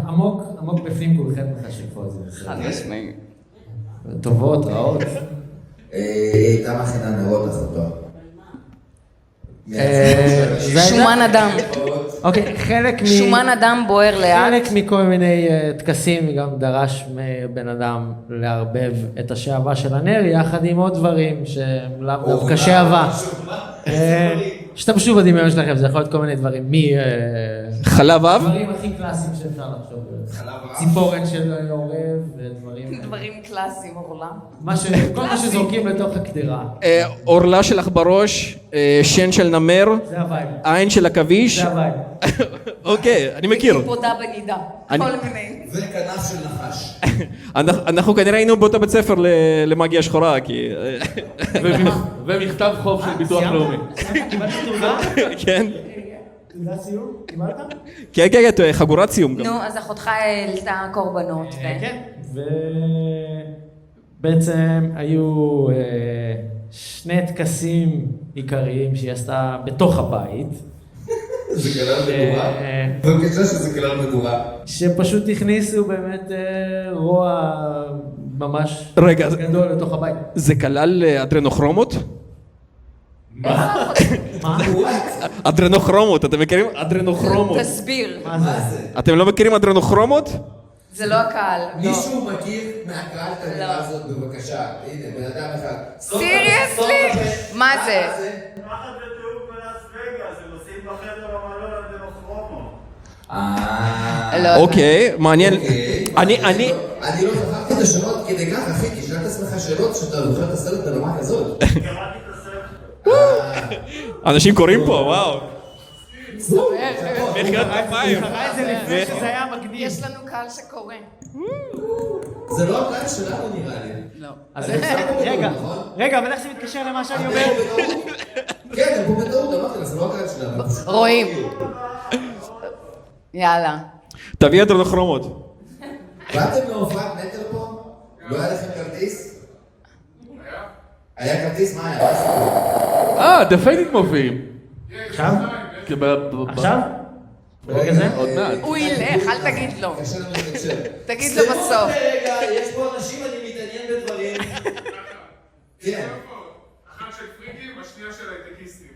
עמוק בפנים כולכם מכשפות. חד משמעי. טובות, רעות. היא הייתה מכינה נרות אחותו. שומן אדם. אוקיי, חלק שומן אדם בוער לאט. חלק מכל מיני טקסים גם דרש מבן אדם לערבב את השעווה של הנר יחד עם עוד דברים שהם לאו דווקא שעווה. השתמשו בדמיון שלכם, זה יכול להיות כל מיני דברים. חלב אב? דברים הכי קלאסיים שאפשר לחשוב. ציפורן של עורב ודברים... דברים קלאסיים, עורלה. כל מה שזורקים לתוך הקדירה. עורלה של אח בראש, שן של נמר, זה הווייב. עין של עכביש. זה הווייב. אוקיי, אני מכיר. קיפודה בנידה. כל מיני. וכנף של נחש. אנחנו כנראה היינו באותו בית ספר למאגיה שחורה, כי... ומכתב חוב של ביטוח לאומי. קיבלת תעודה? כן. תעודת סיום? קיבלת? כן, חגורת סיום גם. נו, אז אחותך העלתה קורבנות. כן. ובעצם היו שני טקסים עיקריים שהיא עשתה בתוך הבית. זה כלל מדורה? בבקשה שזה כלל מדורה. שפשוט הכניסו באמת רוע ממש גדול לתוך הבית. זה כלל אדרנוכרומות? מה? אדרנוכרומות, אתם מכירים? אדרנוכרומות. תסביר. מה זה? אתם לא מכירים אדרנוכרומות? זה לא הקהל. מישהו מכיר מהקהל את המילה הזאת בבקשה. הנה, בן אדם אחד. סיריוסלי? מה זה? פחד ותיאור בלאס וגאס, הם עושים בחדר המלון הדמוכרומו. אוקיי, מעניין. אני לא זכרתי את השאלות כדי כך, אחי, כי שאלת עצמך שאלות שאתה זוכר את הסרט ברמה כזאת. קראתי את הסרט. אנשים קוראים פה, וואו. מחיאות כפיים. שזה היה מגניב. יש לנו קהל שקורא. זה לא הקהל שלנו נראה לי. לא. רגע, אבל איך זה מתקשר למה שאני אומר? כן, הם פה בטעות, אמרתי לך, זה לא הקהל שלנו. רואים. יאללה. תביא אדרנוכרומות. באתם להופעת מטר פה? לא היה לכם כרטיס? היה כרטיס? מה היה? דפייטית מופיעים. עכשיו? עכשיו? ברגע זה? עוד מעט. הוא ילך, אל תגיד לו. קשה לנו לתקשר. תגיד לו בסוף. רגע, יש פה אנשים, אני מתעניין בדברים. כן. אחת של פריקים, השנייה של הייטקיסטים.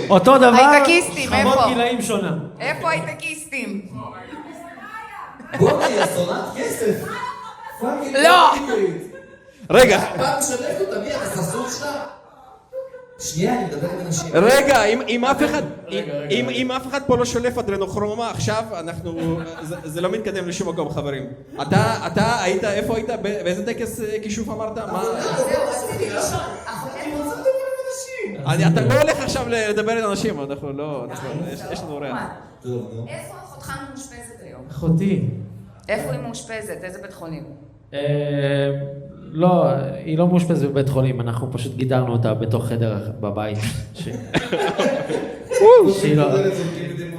אותו דבר, הייטקיסטים, איפה? שכבות גילאים שונה. איפה הייטקיסטים? בואי, הסונת כסף. לא! רגע, פעם משלבת אותה, מי אתה חסות שלך? שנייה, אני מדבר עם אנשים. רגע, אם אף אחד פה לא שולף אדרנוכרומה, עכשיו זה לא מתקדם לשום מקום, חברים. אתה היית, איפה היית? באיזה טקס כישוף אמרת? מה? אתה לא הולך עכשיו לדבר עם אנשים, אנחנו לא, יש לנו ריח. איפה אחותך מאושפזת היום? אחותי. איפה היא מאושפזת? איזה בית חולים? לא, היא לא מאושפזת בבית חולים, אנחנו פשוט גידרנו אותה בתוך חדר בבית.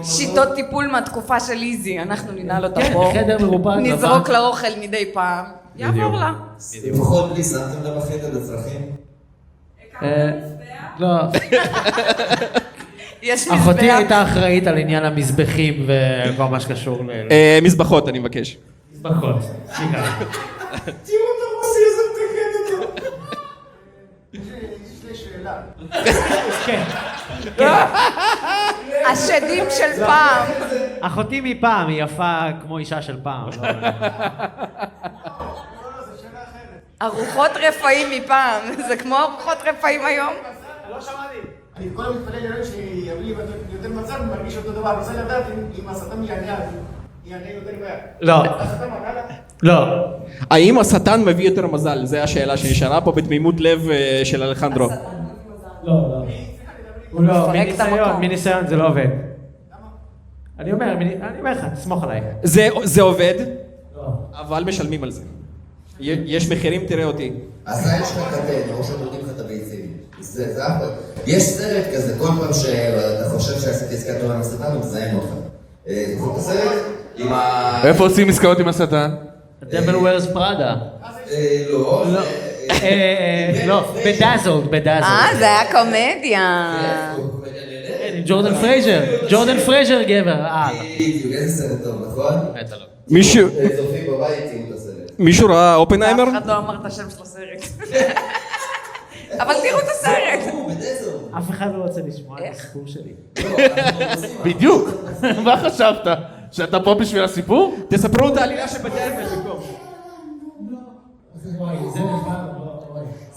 שיטות טיפול מהתקופה של איזי, אנחנו ננעל אותה פה. חדר מרופד. נזרוק לה אוכל מדי פעם. יעבור לה. לפחות לי, שמתם לה בחדר לצרכים? לא. יש אחותי מזבח. הייתה אחראית על עניין המזבחים וכל מה שקשור מזבחות, אני מבקש. מזבחות. תראו את הרוסי הזה מתקן אותו. יש לי שאלה. כן. השדים של פעם. אחותי מפעם, היא יפה כמו אישה של פעם. ארוחות רפאים מפעם, זה כמו ארוחות רפאים היום? לא שמעתי. אני כל הזמן מתפלל אלוהים שיביא לי יותר מצב, מרגיש אותו דבר. רוצה לדעת אם השטן יענה יותר מהר. לא. השטן ענה לה? לא. האם השטן מביא יותר מזל? זו השאלה שנשארה פה בתמימות לב של אלחנדרו. לא. הוא לא, מניסיון זה לא עובד. אני אומר לך, תסמוך עליי. זה עובד, לא. אבל משלמים על זה. יש מחירים, תראה אותי. אז יש לך קטן, או שמורדים לך את הביצים. זה אחלה. יש סרט כזה, כל פעם שאתה חושב שעשיתי עסקת טובה עם השטן, הוא מזיין אותך. זה סרט עם ה... איפה עושים עסקאות עם השטן? The Devil Wears Prada. לא. לא, בדאזלד. זה היה קומדיה. ג'ורדן פרייזר. ג'ורדן פרייזר גבר. בדיוק, איזה סרט טוב, נכון? מישהו צופים בבית תראו את הסרט. מישהו ראה אופנהיימר? אף אחד לא אמר את השם של הסרט. אבל תראו את הסרט. אף אחד לא רוצה לשמוע את הסיפור שלי. בדיוק. מה חשבת? שאתה פה בשביל הסיפור? תספרו את העלילה שבדרך במקום.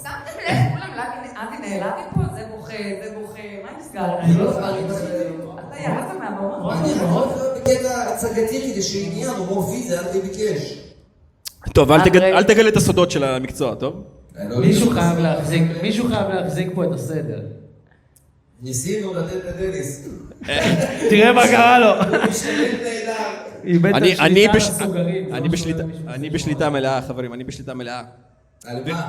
שמתם לב, כולם אבי נעלבי פה, זה בוכה, מה נסגר? אני לא זוכר את זה. אתה ירדת מהבמה. אני מאוד בקטע הצגתי כדי שעניין, הוא מוביל, זה אנטי ביקש. טוב, אל תגלה את הסודות של המקצוע, טוב? מישהו חייב להחזיק פה את הסדר. ניסינו לתת לדניס. תראה מה קרה לו. אני בשליטה מלאה, חברים, אני בשליטה מלאה. על מה?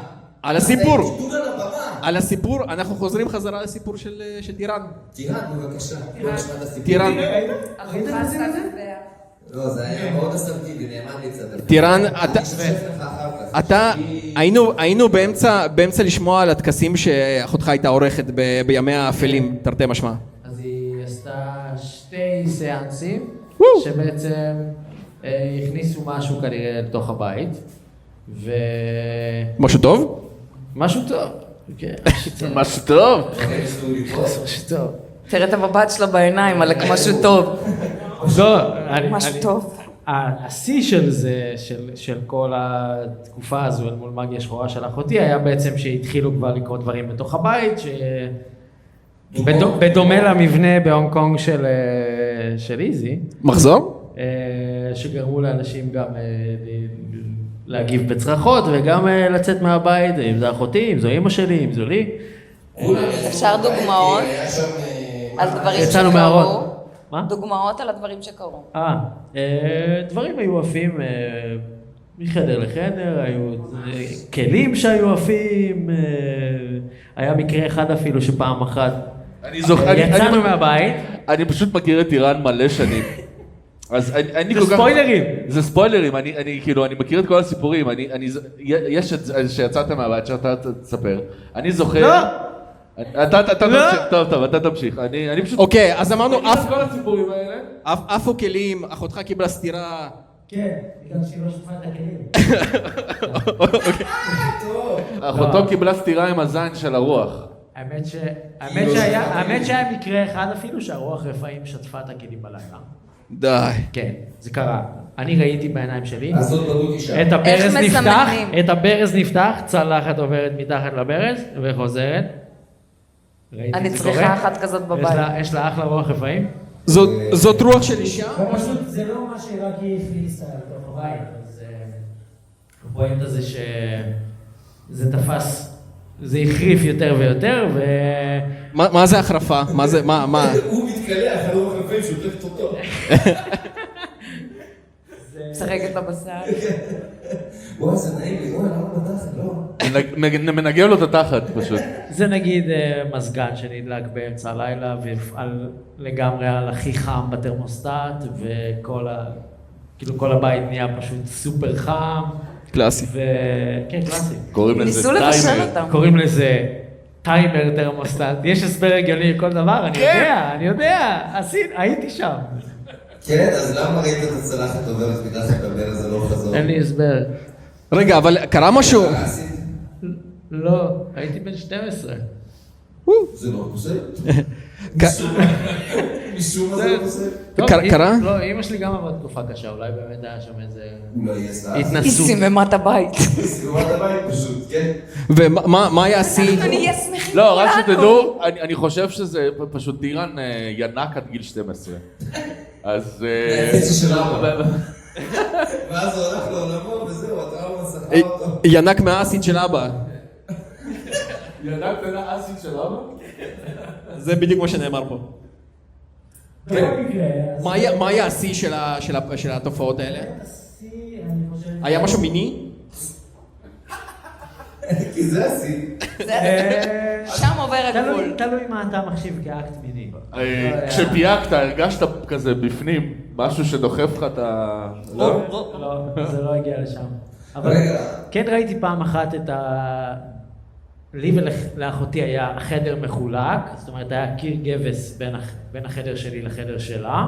על הסיפור, אנחנו חוזרים חזרה לסיפור של טירן. טירן, בבקשה. טירן. לא, זה היה מאוד אסרטיבי, נאמן לי קצת. טירן, היינו באמצע לשמוע על הטקסים שאחותך הייתה עורכת בימיה האפלים, תרתי משמע. אז היא עשתה 2 סאנסים, שבעצם הכניסו משהו כנראה לתוך הבית. משהו טוב? משהו טוב. משהו טוב? משהו טוב. תראה את המבט שלה בעיניים, עלק משהו טוב. משהו טוב. השיא של זה, של כל התקופה הזו אל מול מגיה שחורה של אחותי, היה בעצם שהתחילו כבר לקרות דברים בתוך הבית, בדומה למבנה בהונג קונג של איזי. מחזור? שגרמו לאנשים גם להגיב בצרחות וגם לצאת מהבית, אם זה אחותי, אם זו אמא שלי, אם זו לי. אפשר דוגמאות על דברים יצאנו שקרו? מהארון. מה? דוגמאות על הדברים שקרו. דברים היו עפים מחדר לחדר, היו כלים שהיו עפים, היה מקרה אחד אפילו שפעם אחת יצאנו מהבית. אני פשוט מכיר את טירן מלא שנים. זה ספוילרים. זה ספוילרים, אני מכיר את כל הסיפורים, יש את שיצאת מהבית שאתה תספר, אני זוכר... לא! טוב, אתה תמשיך, אני פשוט... אוקיי, אז אמרנו, כל הסיפורים האלה... עפו כלים, אחותך קיבלה סטירה. כן, בגלל שהיא לא שטפה את הכלים. אחותו קיבלה סטירה עם הזין של הרוח. האמת שהיה מקרה אחד אפילו שהרוח רפאים שטפה את הכלים בלילה. די. כן, זה קרה. אני ראיתי בעיניים שלי. אז זאת בדוק אישה. את הברז נפתח, צלחת עוברת מתחת לברז וחוזרת. אני צריכה אחת כזאת בבית. יש לה אחלה רוח רפאים. זאת רוח של אישה? פשוט זה לא מה שרק היא הפליסה לתוך הבית. אז הפואנטה זה שזה תפס, זה החריף יותר ויותר ו... מה זה החרפה? מה? הוא מתקלח על רוח רפאים שהוא תלכת אותו. משחקת בבשר. וואי, זה נעים לי, וואי, למה בתחת, לא? מנגל לו את התחת פשוט. זה נגיד מזגן שנדלק באמצע הלילה והפעל לגמרי על הכי חם בטרמוסטט וכל הבית נהיה פשוט סופר חם. קלאסי. כן, קלאסי. ניסו לבשל אותם. קוראים לזה טיימר טרמוסטט. יש הסבר הגיוני לכל דבר, אני יודע, הייתי שם. כן, אז למה ראית את הצלחת עוברת מתחת לברז, זה לא חזור? אין לי הסבר. רגע, אבל קרה משהו? לא, הייתי בן 12. זה לא נושא? משום מה זה לא נושא? קרה? לא, אמא שלי גם עברה תקופה קשה, אולי באמת היה שם איזה היא התנסות. היא סיממה את הבית. היא סיממה את הבית פשוט, כן. ומה היה השיא? אנחנו נהיה שמחים לא, רק שתדעו, אני חושב שזה פשוט טירן ינק עד גיל 12. אז... איזה של אבא. ואז הוא הולך לעולמו וזהו, הטראומה סחרה אותו. ינק מהאסית של אבא. ינק בין האסית של אבא? זה בדיוק מה שנאמר פה. מה היה השיא של התופעות האלה? היה משהו מיני? כי זה השיא. שם עובר הגבול. תלוי מה אתה מחשיב כאקט מיני. כשפייקת, הרגשת כזה בפנים, משהו שדוחף לך את ה... לא? לא, זה לא הגיע לשם. אבל כן ראיתי פעם אחת את ה... לי ולאחותי היה החדר מחולק, זאת אומרת היה קיר גבס בין החדר שלי לחדר שלה,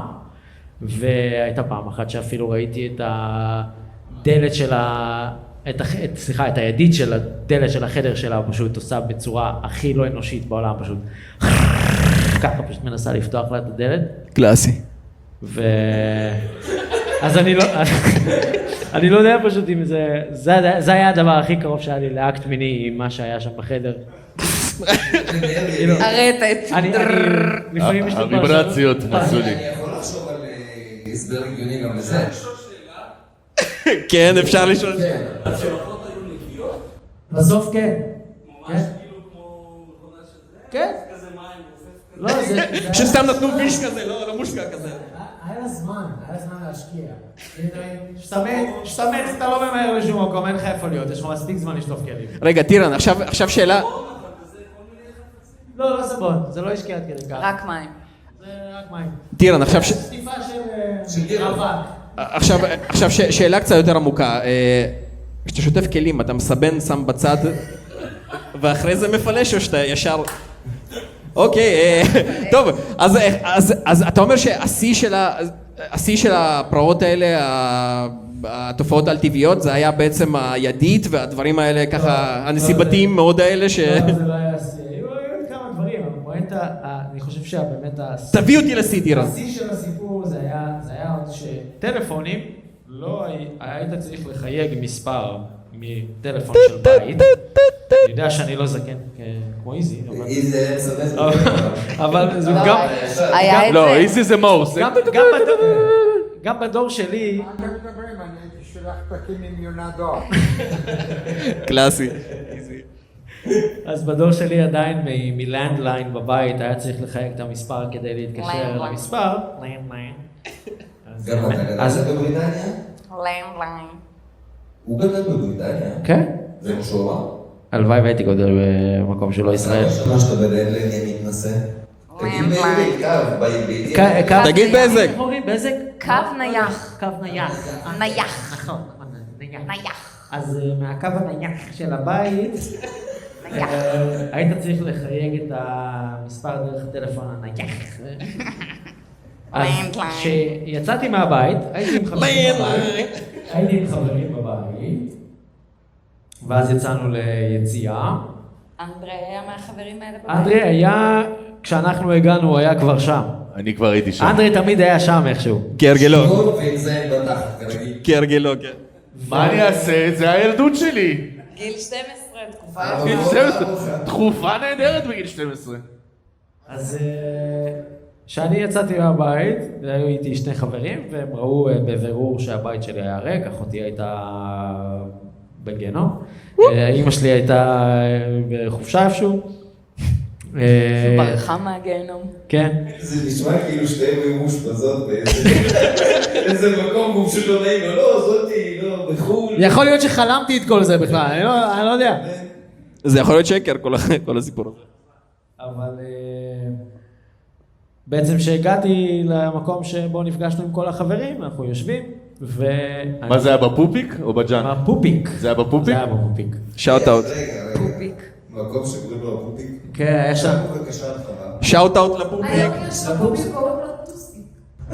והייתה פעם אחת שאפילו ראיתי את הדלת של את הידית של הדלת של החדר שלה פשוט עושה בצורה הכי לא אנושית בעולם, פשוט ככה פשוט מנסה לפתוח לה את הדלת. קלאסי. אז אני לא יודע פשוט אם זה היה הדבר הכי קרוב שהיה לי לאקט מיני עם מה שהיה שם בחדר. הרטט. לפעמים יש לי הוויברציות עשו לי. אני יכול לחשוב על הסבר הגיוני גם לזה. כן, אפשר לשאול. בסוף כן. כן? לא, זה... שסתם נתנו ויש כזה, לא מושקע כזה. היה לה זמן להשקיע. שתאמץ, אתה לא ממהר לשום מקום, אין לך איפה להיות, יש לך מספיק זמן לשטוף כלים. רגע, טירן, עכשיו שאלה. לא סבון, זה לא השקיע עד כדי כך. רק מים. זה רק מים. טירן, עכשיו... סטיפה של רווק. עכשיו שאלה קצת יותר עמוקה. כשאתה שוטף כלים, אתה מסבן, שם בצד, ואחרי זה מפלש או שאתה ישר... אוקיי, טוב, אז אתה אומר שהשיא של הפרעות האלה, התופעות על-טבעיות, זה היה בעצם הידית והדברים האלה ככה, הנסיבתיים מאוד האלה ש... לא, זה לא היה השיא, היו כמה דברים, אבל אני חושב שבאמת תביא אותי לשיא, טירן. השיא של הסיפור זה היה עוד שטלפונים, לא היית צריך לחייג מספר מטלפון של בית. אני יודע שאני לא זקן כמו איזי, אבל זה גם... לא, איזי זה מאוס. גם בדור שלי... אני הייתי שולח פתקים עם יונה דואר. קלאסי. אז בדור שלי עדיין מלנדליין בבית היה צריך לחייג את המספר כדי להתקשר למספר. גם אתה גדלת בבריטניה? לנדליין. הוא גדל בבריטניה? כן. זה מה שהוא אמר? הלוואי והייתי גודל במקום שלא ישראל. אתה לא שאתה בדלן יהיה מתנשא? תגיד בעברית, קו, תגיד באיזה. באיזה? קו נייח. קו נייח. נייח. נכון, נייח. נייח. אז מהקו הנייח של הבית, היית צריך לחייג את המספר דרך הטלפון הנייח. אז כשיצאתי מהבית, הייתי עם חברים בבית, ואז יצאנו ליציאה. אנדרי היה מהחברים האלה בבית? אנדרי היה, כשאנחנו הגענו, הוא היה כבר שם. אני כבר הייתי שם. אנדרי תמיד היה שם איכשהו. כהרגלו. כהרגלו, כן. מה אני אעשה? זה הילדות שלי. גיל 12, תקופה. גיל 12, תקופה נהדרת בגיל 12. אז כשאני יצאתי מהבית, היו איתי שני חברים, והם ראו בבירור שהבית שלי היה ריק, אחותי הייתה בגיהנום, אמא שלי הייתה בחופשה איפשהו. ברחה מהגיהנום. כן. זה נשמע כאילו שתיהם היו מאושפזות באיזה מקום, והוא פשוט לא נעים לו, לא, זאתי, לא, בחו"ל. יכול להיות שחלמתי את כל זה בכלל, אני לא יודע. זה יכול להיות שקר, כל הסיפור הזה. אבל בעצם שהגעתי למקום שבו נפגשנו עם כל החברים, אנחנו יושבים, מה זה היה בפופיק או בג'אנק? בפופיק. זה היה בפופיק? זה היה בפופיק. שאוט אאוט. פופיק. מקום שקוראים לו הפופיק? כן, היה שם. שאוט אאוט לפופיק. היום יש לפופיק קוראים לו טוסיק.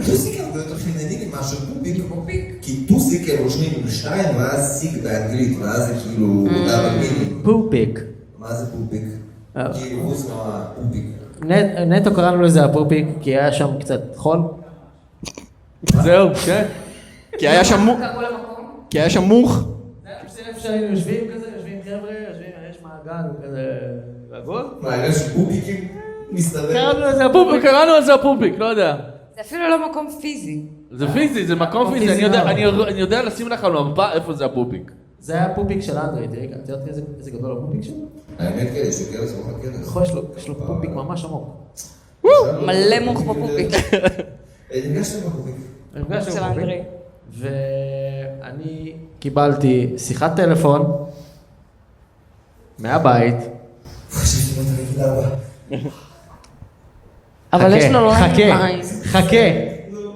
טוסיק הרבה יותר חינני ממה שפופיק. כי טוסיק הם רושמים עם 2 ואז סיק באנגלית, ואז זה כאילו דאבל מיני. פופיק. מה זה פופיק? כאילו הוא זה פופיק. נטו קראנו לזה הפופיק, כי היה שם קצת חול. זהו, כן. כי היה שם מוך. זה איפה שהיינו יושבים כזה, יושבים חבר'ה, יש מעגל כזה עגול. מעגל של פופיקים מסתבר. קראנו על זה הפופיק, לא יודע. זה אפילו לא מקום פיזי. זה פיזי, זה מקום פיזי, אני יודע לשים לך על המפה איפה זה הפופיק. זה היה הפופיק של אנדרי, תראי, את יודעת איזה גדול הפופיק שלו? האמת כדי שכרס הוא חכה. יש לו פופיק ממש עמוק. מלא מוך בפופיק. נפגשתם בפופיק. נפגשנו של בפופיק. אנדרי. ואני קיבלתי שיחת טלפון מהבית. חשבתי מה אתה נגיד אבא. אבל יש לו לא עיניים.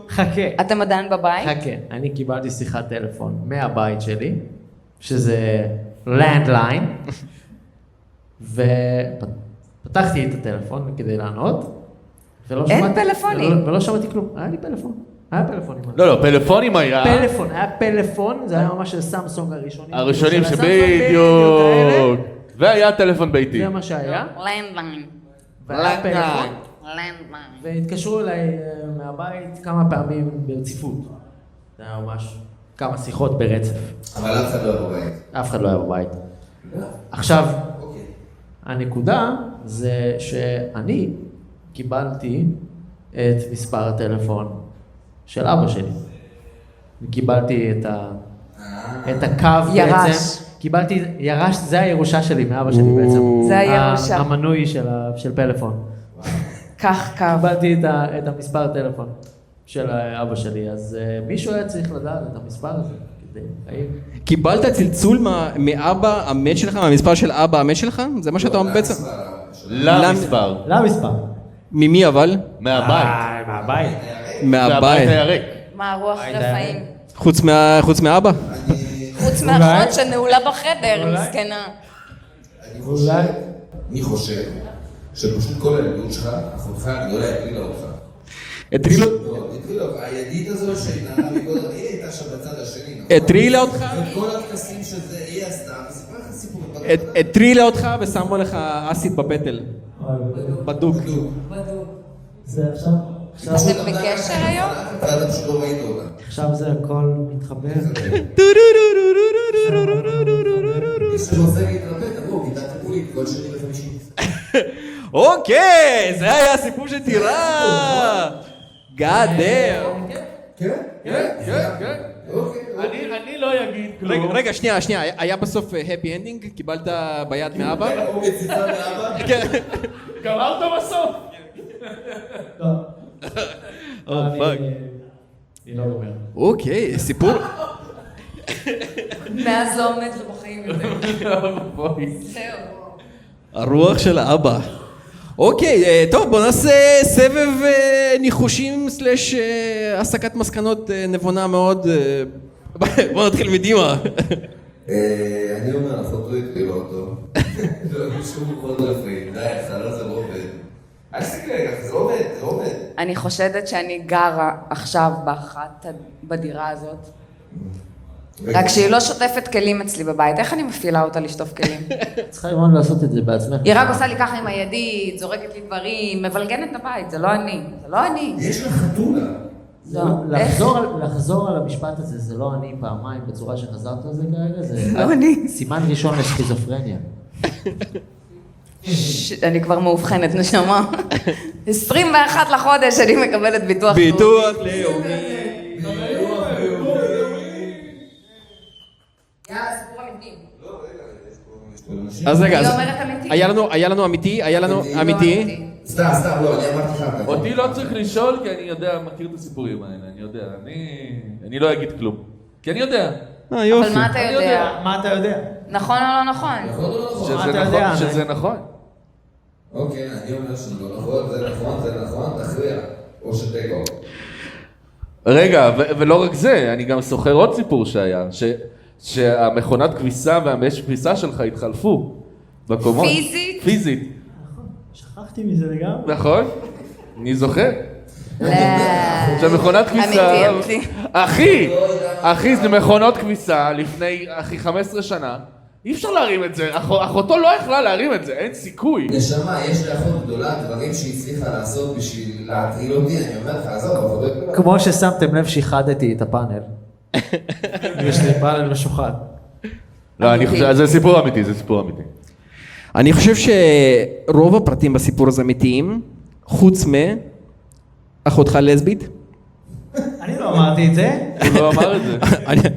חכה. אתם עדיין בבית? חכה, אני קיבלתי שיחת טלפון מהבית שלי, שזה לנדליין, ופתחתי את הטלפון כדי לענות, אין פלאפונים. ולא שמעתי כלום, היה לי פלאפון. היה פלאפונים. לא, פלאפונים היה... היה פלאפון, זה היה ממש של סמסונג הראשונים. הראשונים שבדיוק. והיה טלפון ביתי. זה מה שהיה. לנדליין. והיה פלאפון. לנדליין. והתקשרו אליי מהבית כמה פעמים ברציפות. זה היה ממש כמה שיחות ברצף. אבל אף אחד לא היה בבית. אף אחד לא היה בבית. עכשיו, הנקודה זה שאני קיבלתי את מספר הטלפון של אבא שלי. קיבלתי את הקו בעצם. קיבלתי, ירש, זה הירושה שלי מאבא שלי בעצם. זה הירושה. המנוי של פלאפון. כך קו. קיבלתי את המספר הטלפון של אבא שלי, אז מישהו היה צריך לדעת את המספר הזה. קיבלת צלצול מאבא המת שלך, מהמספר של אבא המת שלך? זה מה שאתה אומר בעצם? למספר. ממי אבל? מהבית. מהבית. מה הרוח רפאים? חוץ מאבא? חוץ מהאחות שנעולה בחדר, מסכנה. אני חושב שפשוט כל הילדות שלך, אחותך הגדולה הטרילה אותך. הטרילה? הידית הזו שהתנהלה מקודם, היא הייתה שם בצד השני, נכון? הטרילה אותך? וכל הטקסים שזה היא עשתה, וסיפרה לך סיפור. הטרילה אותך ושמו לך אסיד בבטל. בדוק. זה עכשיו... אתם בקשר היום? אתה פשוט לא ראית אותה. עכשיו זה הכל מתחבר. יש שרוצה להתרפא, תבואו, כיתה טיפולית, כל שני וחמישי. אוקיי, זה היה הסיפור של טירה. God damn. כן? אני לא אגיד כלום. רגע, שנייה, היה בסוף happy ending? קיבלת ביד מאבא? או מציצה מאבא? גמרת בסוף. אני לא אומר. אוקיי, סיפור... מאז לא עומד לו בחיים יותר. זהו. הרוח של האבא. אוקיי, טוב, בוא נעשה סבב ניחושים סלש הסקת מסקנות נבונה מאוד. בוא נתחיל מדימה. אני אומר, אחותו התחילה אותו. לא, שום מאוד רפאים, די, חלל זה לא עובד. אל תסתכל רגע, זה לא עובד. אני חושדת שאני גרה עכשיו בדירה הזאת. רק שהיא לא שוטפת כלים אצלי בבית. איך אני מפעילה אותה לשטוף כלים? צריכה ללמוד לעשות את זה בעצמך. היא רק עושה לי ככה עם הידית, זורקת לי דברים, מבלגנת את הבית, זה לא אני. יש לך חתולה. לחזור על המשפט הזה, זה לא אני פעמיים בצורה שחזרת על זה כרגע, זה לא אני. סימן ראשון לסכיזופרניה. אני כבר מאובחנת, נשמה. 21 לחודש אני מקבלת ביטוח לאומי. ביטוח לאומי. יאללה, סיפור אמיתי. אז רגע, היא אומרת אמיתי. היה לנו אמיתי. סתם, לא, אני אמרתי לך. אותי לא צריך לשאול, כי אני מכיר את הסיפורים האלה, אני יודע. אני לא אגיד כלום. כי אני יודע. יופי. אבל מה אתה יודע? מה אתה יודע? נכון או לא נכון? שזה נכון. אוקיי, אני אומר שזה לא נכון, זה נכון, תכריע. או שתקו. רגע, ולא רק זה, אני גם סוחר עוד סיפור שהיה, שהמכונת כביסה והמש כביסה שלך התחלפו בקומות. פיזית? פיזית. שכחתי מזה לגמרי. נכון? אני זוכר. שהמכונת כביסה... אמיתי. אחי, זה מכונות כביסה לפני 15 שנה. אי אפשר להרים את זה, אחותו לא יכלה להרים את זה, אין סיכוי. נשמה, יש לאחות גדולה דברים שהיא הצליחה לעשות בשביל להטריל אותי, אני אומר לך, עזוב, כמו ששמתם לב שיחדתי את הפאנל. יש לי פאנל משוחד. לא, אני חושב, זה סיפור אמיתי, אני חושב שרוב הפרטים בסיפור הזה אמיתיים, חוץ מאחותך לסבית. אני לא אמרתי את זה. הוא לא אמר את זה.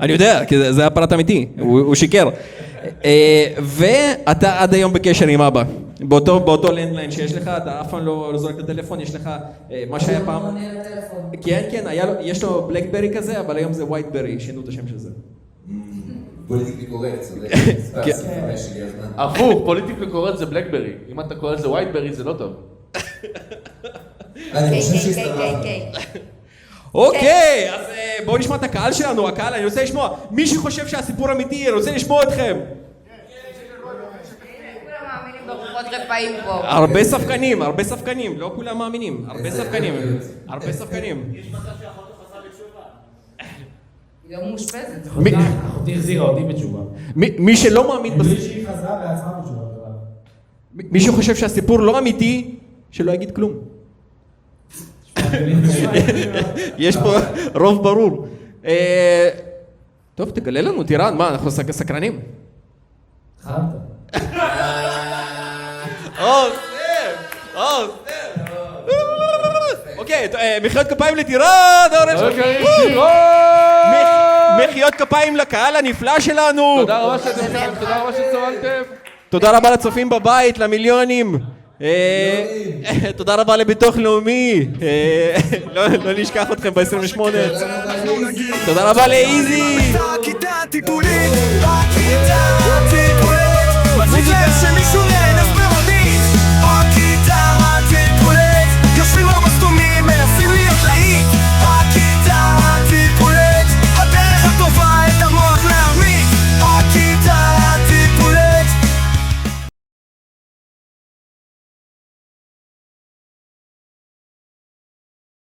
אני יודע, כי זה הפרט אמיתי, הוא שיקר. ואתה עד היום בקשר עם אבא. באותו לנדליין שיש לך, אתה אף פעם לא זורק את הטלפון, יש לך מה שהיה פעם. כן, יש לו בלקברי כזה, אבל היום זה ווייטברי, שינו את השם של זה. פוליטיקלי קורקט, צודק. כן. שלי הזמן. הפוך, פוליטיקלי קורקט זה בלקברי. אם אתה קורא לזה ווייטברי זה לא טוב. אני חושב שהסתברת. אוקיי, אז בואו נשמע את הקהל שלנו, הקהל, אני רוצה לשמוע. מי שחושב שהסיפור אמיתי, אני רוצה לשמוע אתכם. כולם מאמינים ברוחות רפאים פה. הרבה ספקנים, לא כולם מאמינים. הרבה ספקנים. היא לא מאושפזת. אחותי החזירה אותי בתשובה. מי שלא מאמין בלי שהיא חזרה בעצמה בתשובה. מי שחושב שהסיפור לא אמיתי, שלא יגיד כלום. יש פה רוב ברור. טוב, תגלה לנו, טירן, מה, אנחנו סקרנים? חמת. אוקיי, מחיאות כפיים לטירן! מחיאות כפיים לקהל הנפלא שלנו! תודה רבה שצבלתם. תודה רבה לצופים בבית, למיליונים. תודה רבה לביטוח לאומי. לא נשכח אתכם ב-28. תודה רבה לאיזי. הכיתה טיפולית, הכיתה טיפולית, מצחיק להם שמישהו נהנה